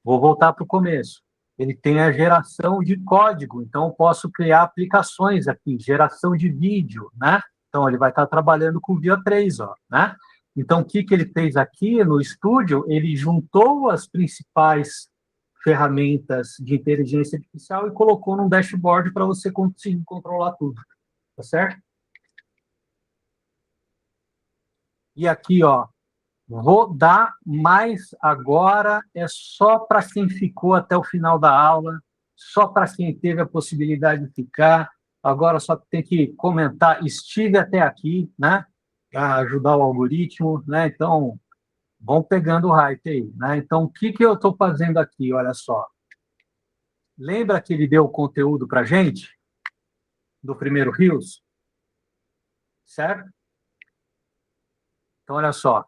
A: Vou voltar para o começo. Ele tem a geração de código, então eu posso criar aplicações aqui, geração de vídeo, né? Então ele vai estar trabalhando com Via 3, ó, né? Então o que ele fez aqui no estúdio? Ele juntou as principais ferramentas de inteligência artificial e colocou num dashboard para você conseguir controlar tudo, tá certo? E aqui, ó, vou dar mais agora, é só para quem ficou até o final da aula, só para quem teve a possibilidade de ficar. Agora só tem que comentar, estive até aqui, né? Para ajudar o algoritmo, né? Então, vão pegando o hype aí, né? Então, o que eu estou fazendo aqui? Olha só. Lembra que ele deu o conteúdo para a gente? Do primeiro Rios? Certo? Então, olha só.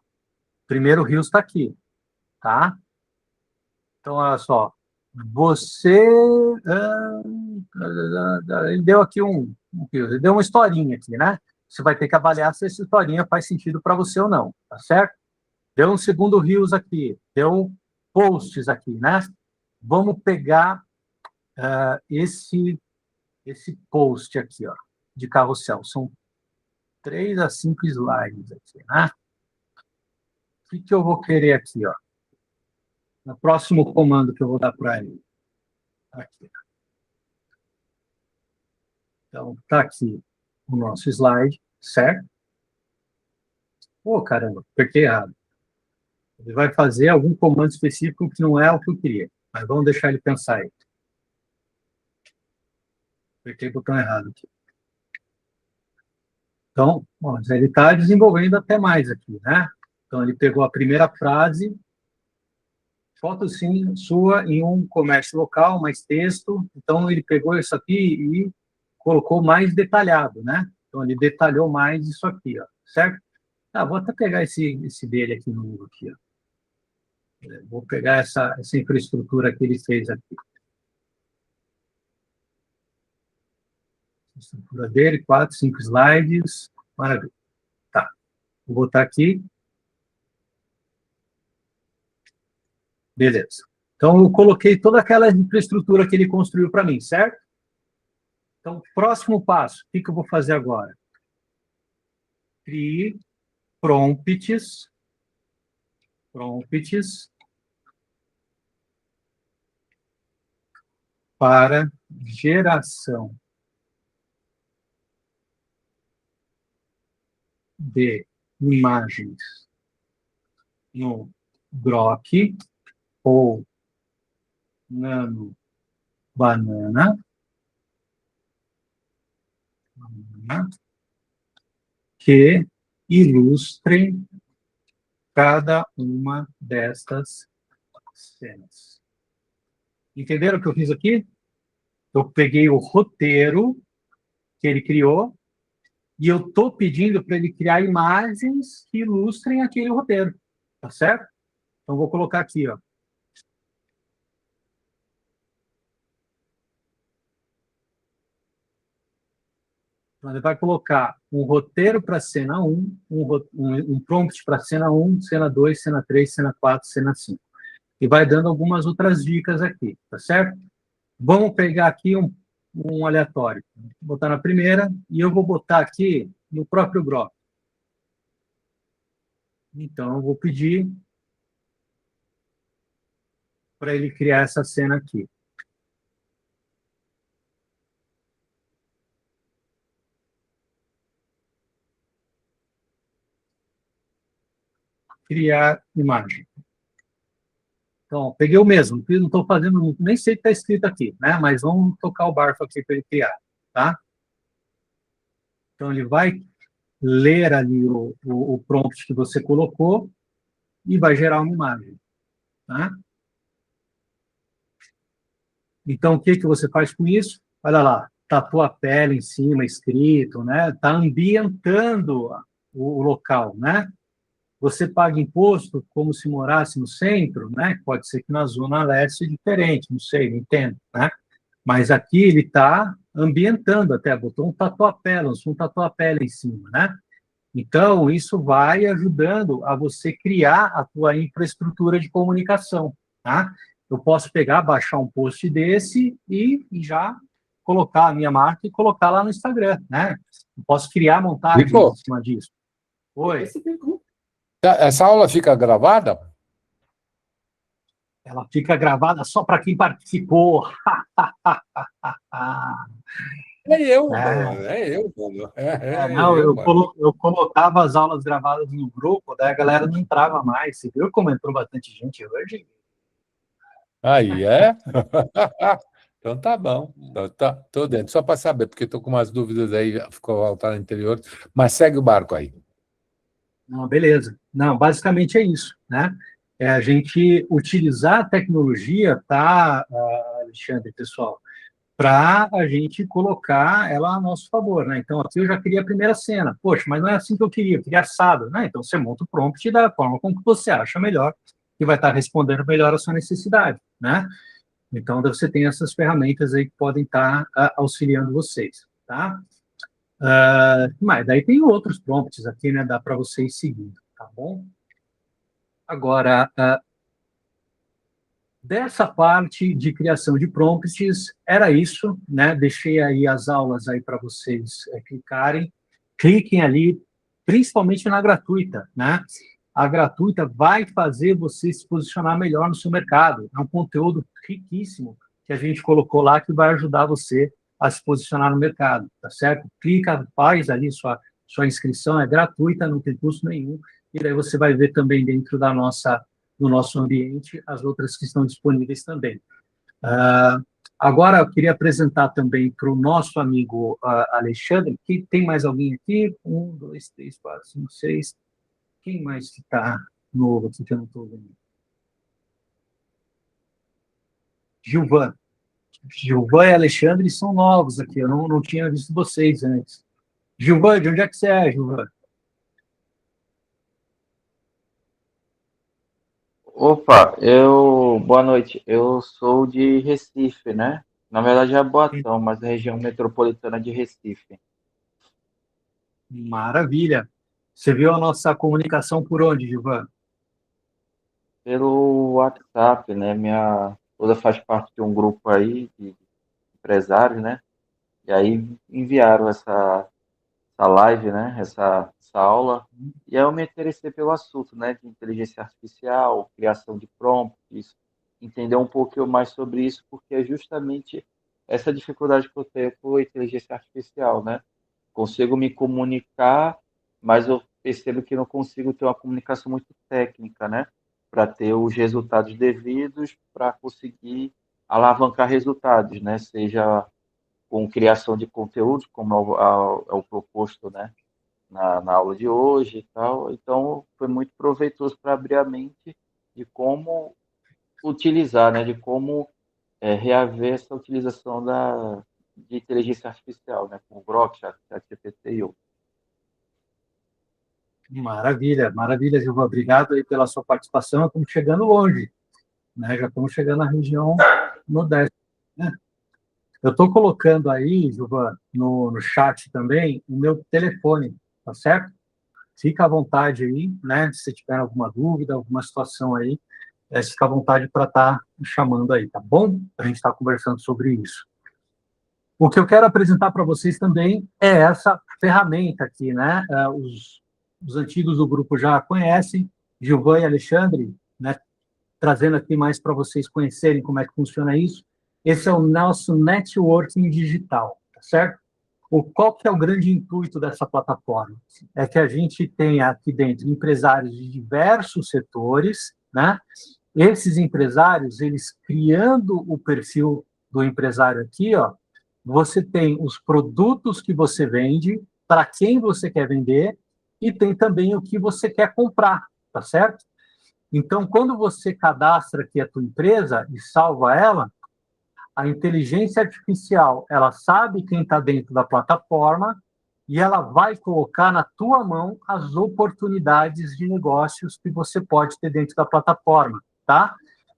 A: Primeiro Rios está aqui, tá? Então, olha só. Você. Ele deu aqui ele deu uma historinha aqui, né? Você vai ter que avaliar se essa historinha faz sentido para você ou não, tá certo? Deu um segundo Rios aqui, deu posts aqui, né? Vamos pegar esse post aqui, ó, de carrossel. São 3 a 5 slides aqui, né? O que eu vou querer aqui, ó? No próximo comando que eu vou dar para ele. Aqui. Então, está aqui o nosso slide, certo? Caramba, apertei errado. Ele vai fazer algum comando específico que não é o que eu queria. Mas vamos deixar ele pensar aí. Apertei o botão errado aqui. Então, bom, ele está desenvolvendo até mais aqui, né? Então, ele pegou a primeira frase, foto sim sua em um comércio local, mais texto. Então, ele pegou isso aqui e colocou mais detalhado, né? Então, ele detalhou mais isso aqui, ó, certo? Vou até pegar esse dele aqui no aqui, ó. Vou pegar essa infraestrutura que ele fez aqui. A estrutura dele, 4, 5 slides. Maravilha. Tá. Vou botar aqui. Beleza. Então, eu coloquei toda aquela infraestrutura que ele construiu para mim, certo? Então, próximo passo, o que eu vou fazer agora? Crie prompts para geração de imagens no Grok ou Nano Banana, que ilustrem cada uma destas cenas. Entenderam o que eu fiz aqui? Eu peguei o roteiro que ele criou e eu estou pedindo para ele criar imagens que ilustrem aquele roteiro. Tá certo? Então, vou colocar aqui, ó. Então, ele vai colocar um roteiro para cena 1, um prompt para cena 1, cena 2, cena 3, cena 4, cena 5. E vai dando algumas outras dicas aqui, tá certo? Vamos pegar aqui um aleatório. Vou botar na primeira e eu vou botar aqui no próprio Grok. Então, eu vou pedir para ele criar essa cena aqui. Criar imagem. Então, peguei o mesmo, não estou fazendo, nem sei o que está escrito aqui, né? Mas vamos tocar o barco aqui para ele criar, tá? Então, ele vai ler ali o prompt que você colocou e vai gerar uma imagem, tá? Então, o que você faz com isso? Olha lá, Tatuapé em cima, escrito, né? Está ambientando o local, né? Você paga imposto como se morasse no centro, né? Pode ser que na Zona Leste é diferente, não sei, não entendo, né? Mas aqui ele está ambientando até, botou um tatuapé, lançou um tatuapé em cima, né? Então, isso vai ajudando a você criar a tua infraestrutura de comunicação, tá? Eu posso pegar, baixar um post desse e já colocar a minha marca e colocar lá no Instagram, né? Eu posso criar montagens
B: Rico,
A: em cima disso. Oi.
B: essa aula fica gravada?
A: Ela fica gravada só para quem participou.
B: Mano.
A: Não,
B: Mano.
A: eu colocava as aulas gravadas no grupo, daí a galera não entrava mais. Você viu como entrou bastante gente hoje?
B: Aí é? Então tá bom. Então, tô dentro. Só para saber, porque estou com umas dúvidas aí, ficou voltar no interior. Mas segue o barco aí.
A: Não, beleza. Não, basicamente é isso, né? É a gente utilizar a tecnologia, tá, Alexandre, pessoal, para a gente colocar ela a nosso favor, né? Então, aqui eu já queria a primeira cena. Poxa, mas não é assim que eu queria assado, né? Então, você monta o prompt da forma como que você acha melhor e vai estar respondendo melhor a sua necessidade, né? Então, você tem essas ferramentas aí que podem estar auxiliando vocês, tá? Mas daí tem outros prompts aqui, né? Dá para vocês seguindo, tá bom? Agora, dessa parte de criação de prompts, era isso, né? Deixei aí as aulas aí para vocês clicarem. Cliquem ali, principalmente na gratuita, né? A gratuita vai fazer você se posicionar melhor no seu mercado. É um conteúdo riquíssimo que a gente colocou lá que vai ajudar você a se posicionar no mercado, tá certo? Clica, faz ali sua inscrição, é gratuita, não tem custo nenhum, e daí você vai ver também dentro do nosso ambiente as outras que estão disponíveis também. Agora, eu queria apresentar também para o nosso amigo Alexandre, que tem mais alguém aqui? 1, 2, 3, 4, 5, 6. Quem mais que está novo aqui que eu não estou vendo? Gilvan. Gilvan e Alexandre são novos aqui, eu não tinha visto vocês antes. Gilvan, de onde é que você é, Gilvan?
E: Opa, boa noite. Eu sou de Recife, né? Na verdade é Boatão, mas região metropolitana de Recife.
A: Maravilha. Você viu a nossa comunicação por onde, Gilvan?
E: Pelo WhatsApp, né? Minha esposa faz parte de um grupo aí de empresários, né? E aí enviaram essa live, né? Essa aula. E aí eu me interessei pelo assunto, né? De inteligência artificial, criação de prompts, entender um pouquinho mais sobre isso, porque é justamente essa dificuldade que eu tenho com a inteligência artificial, né? Consigo me comunicar, mas eu percebo que não consigo ter uma comunicação muito técnica, né? Para ter os resultados devidos, para conseguir alavancar resultados, né? Seja com criação de conteúdo, como é o proposto, né? Na aula de hoje e tal. Então, foi muito proveitoso para abrir a mente de como utilizar, né? De como reaver essa utilização de inteligência artificial, né? Com o Grok, ChatGPT e outros.
A: Maravilha, maravilha, Gilvan. Obrigado aí pela sua participação. Estamos chegando longe, né? Já estamos chegando na região nordeste, né? Eu estou colocando aí, Gilvan, no chat também, o meu telefone, tá certo? Fica à vontade aí, né? Se você tiver alguma dúvida, alguma situação aí, fica à vontade para estar chamando aí, tá bom? A gente está conversando sobre isso. O que eu quero apresentar para vocês também é essa ferramenta aqui, né? Os antigos do grupo já conhecem, Gilvan e Alexandre, né? Trazendo aqui mais para vocês conhecerem como é que funciona isso. Esse é o nosso networking digital, tá certo? Qual que é o grande intuito dessa plataforma? É que a gente tenha aqui dentro empresários de diversos setores, né? Esses empresários, eles criando o perfil do empresário aqui, ó, você tem os produtos que você vende, para quem você quer vender, e tem também o que você quer comprar, tá certo? Então, quando você cadastra aqui a tua empresa e salva ela, a inteligência artificial, ela sabe quem está dentro da plataforma e ela vai colocar na tua mão as oportunidades de negócios que você pode ter dentro da plataforma, tá?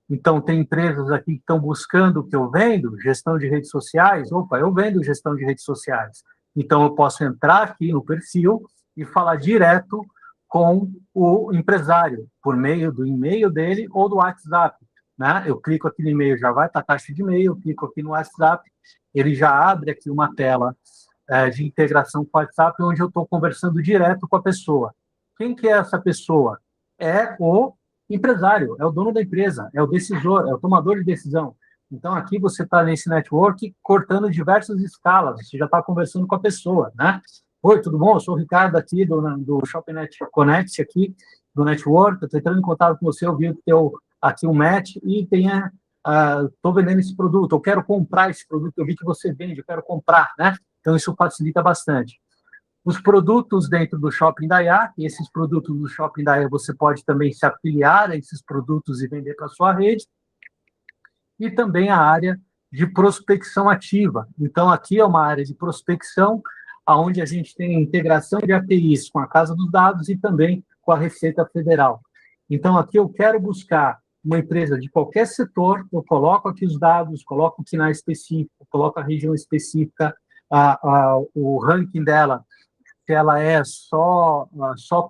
A: Então, tem empresas aqui que estão buscando o que eu vendo, gestão de redes sociais. Opa, eu vendo gestão de redes sociais. Então, eu posso entrar aqui no perfil e falar direto com o empresário, por meio do e-mail dele ou do WhatsApp, né? Eu clico aqui no e-mail, já vai para a caixa de e-mail, eu clico aqui no WhatsApp, ele já abre aqui uma tela de integração com o WhatsApp, onde eu estou conversando direto com a pessoa. Quem que é essa pessoa? É o empresário, é o dono da empresa, é o decisor, é o tomador de decisão. Então, aqui você está nesse network cortando diversas escalas, você já está conversando com a pessoa, né? Oi, tudo bom? Eu sou o Ricardo aqui do Shopping Net Connect aqui, do Network, eu estou entrando em contato com você, eu vi que teu aqui um match e estou vendendo esse produto, eu quero comprar esse produto, eu vi que você vende, eu quero comprar, né? Então, isso facilita bastante. Os produtos dentro do Shopping da IA, e esses produtos do Shopping da IA você pode também se afiliar a esses produtos e vender para a sua rede. E também a área de prospecção ativa. Então, aqui é uma área de prospecção, onde a gente tem integração de APIs com a Casa dos Dados e também com a Receita Federal. Então, aqui eu quero buscar uma empresa de qualquer setor, eu coloco aqui os dados, coloco o KINAI específico, coloco a região específica, o ranking dela, se ela é só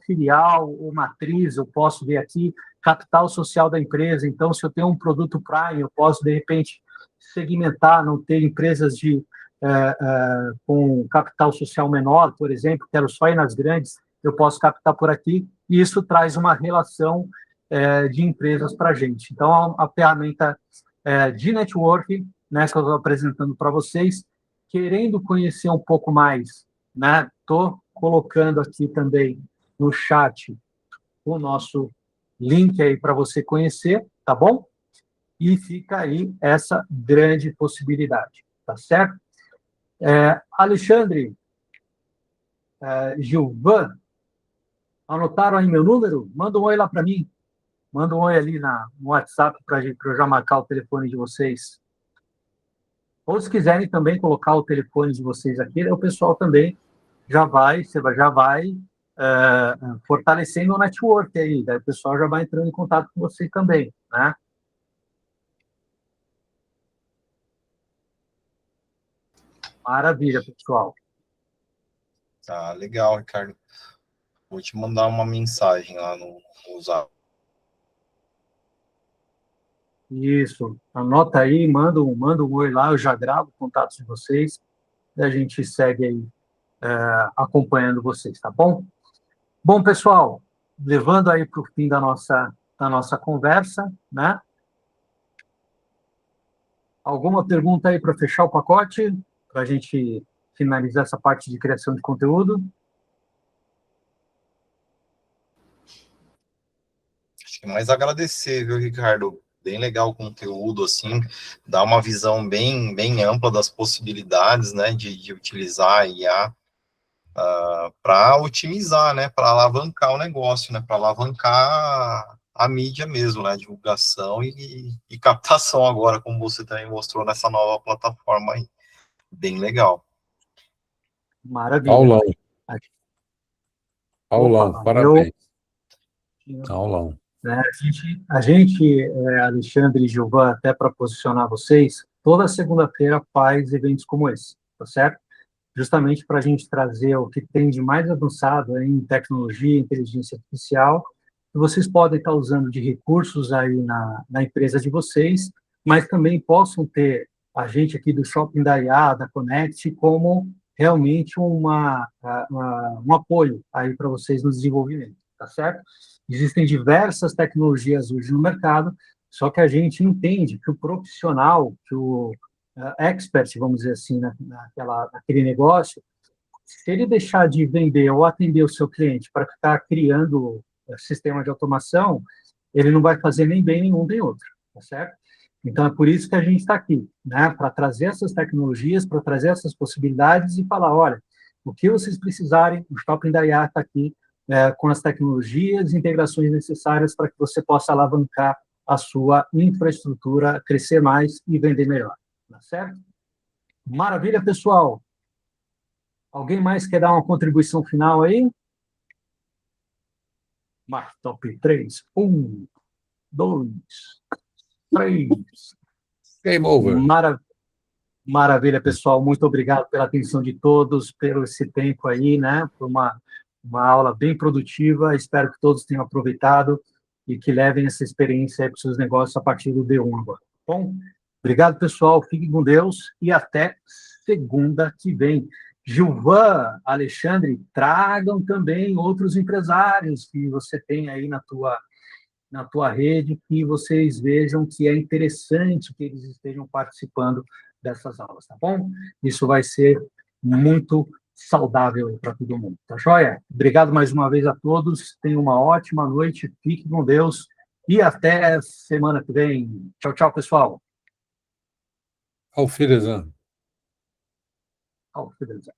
A: filial ou matriz, eu posso ver aqui capital social da empresa. Então, se eu tenho um produto Prime, eu posso, de repente, segmentar, não ter empresas com capital social menor, por exemplo, quero só ir nas grandes, eu posso captar por aqui, e isso traz uma relação de empresas para a gente. Então, a ferramenta de networking, né, que eu estou apresentando para vocês, querendo conhecer um pouco mais, né, estou colocando aqui também no chat o nosso link aí para você conhecer, tá bom? E fica aí essa grande possibilidade, tá certo? Alexandre, Gilvan, anotaram aí meu número? Manda um oi lá para mim. Manda um oi ali no WhatsApp para eu já marcar o telefone de vocês. Ou se quiserem também colocar o telefone de vocês aqui, o pessoal também já vai fortalecendo o network aí, daí o pessoal já vai entrando em contato com você também, né? Maravilha, pessoal.
D: Tá, legal, Ricardo. Vou te mandar uma mensagem lá no Zap.
A: Isso, anota aí, manda um oi lá, eu já gravo contatos de vocês, e a gente segue aí acompanhando vocês, tá bom? Bom, pessoal, levando aí para o fim da nossa conversa, né? Alguma pergunta aí para fechar o pacote, para a gente finalizar essa parte de criação de conteúdo?
D: Mas agradecer, viu, Ricardo? Bem legal o conteúdo, assim, dá uma visão bem ampla das possibilidades, né, de utilizar a IA para otimizar, né, para alavancar o negócio, né, para alavancar a mídia mesmo, né, divulgação e captação agora, como você também mostrou nessa nova plataforma aí. Bem legal.
A: Maravilha.
B: Aulão,
A: Opa,
B: parabéns. Aulão.
A: Né, a gente, Alexandre e Gilvan, até para posicionar vocês, toda segunda-feira faz eventos como esse, tá certo? Justamente para a gente trazer o que tem de mais avançado em tecnologia, inteligência artificial, que vocês podem estar usando de recursos aí na empresa de vocês, mas também possam ter a gente aqui do Shopping da IA, da Connect, como realmente um apoio aí para vocês no desenvolvimento, tá certo? Existem diversas tecnologias hoje no mercado, só que a gente entende que o profissional, que o expert, vamos dizer assim, naquele negócio, se ele deixar de vender ou atender o seu cliente para ficar criando sistema de automação, ele não vai fazer nem bem nenhum nem outro, tá certo? Então, é por isso que a gente está aqui, né? Para trazer essas tecnologias, para trazer essas possibilidades e falar, olha, o que vocês precisarem, o Shopping da IA está aqui com as tecnologias e integrações necessárias para que você possa alavancar a sua infraestrutura, crescer mais e vender melhor, tá certo? Maravilha, pessoal! Alguém mais quer dar uma contribuição final aí? Top 3. 1, 2, 3.
B: Game over.
A: Maravilha, pessoal. Muito obrigado pela atenção de todos, pelo esse tempo aí, né? Foi uma aula bem produtiva. Espero que todos tenham aproveitado e que levem essa experiência para os seus negócios a partir do D1 agora. Bom, obrigado, pessoal. Fiquem com Deus e até segunda que vem. Gilvan, Alexandre, tragam também outros empresários que você tem aí na tua rede, que vocês vejam que é interessante que eles estejam participando dessas aulas, tá bom? Isso vai ser muito saudável para todo mundo, tá joia? Obrigado mais uma vez a todos, tenham uma ótima noite, fiquem com Deus e até semana que vem. Tchau, tchau, pessoal.
B: Auf Wiedersehen.
A: Auf Wiedersehen.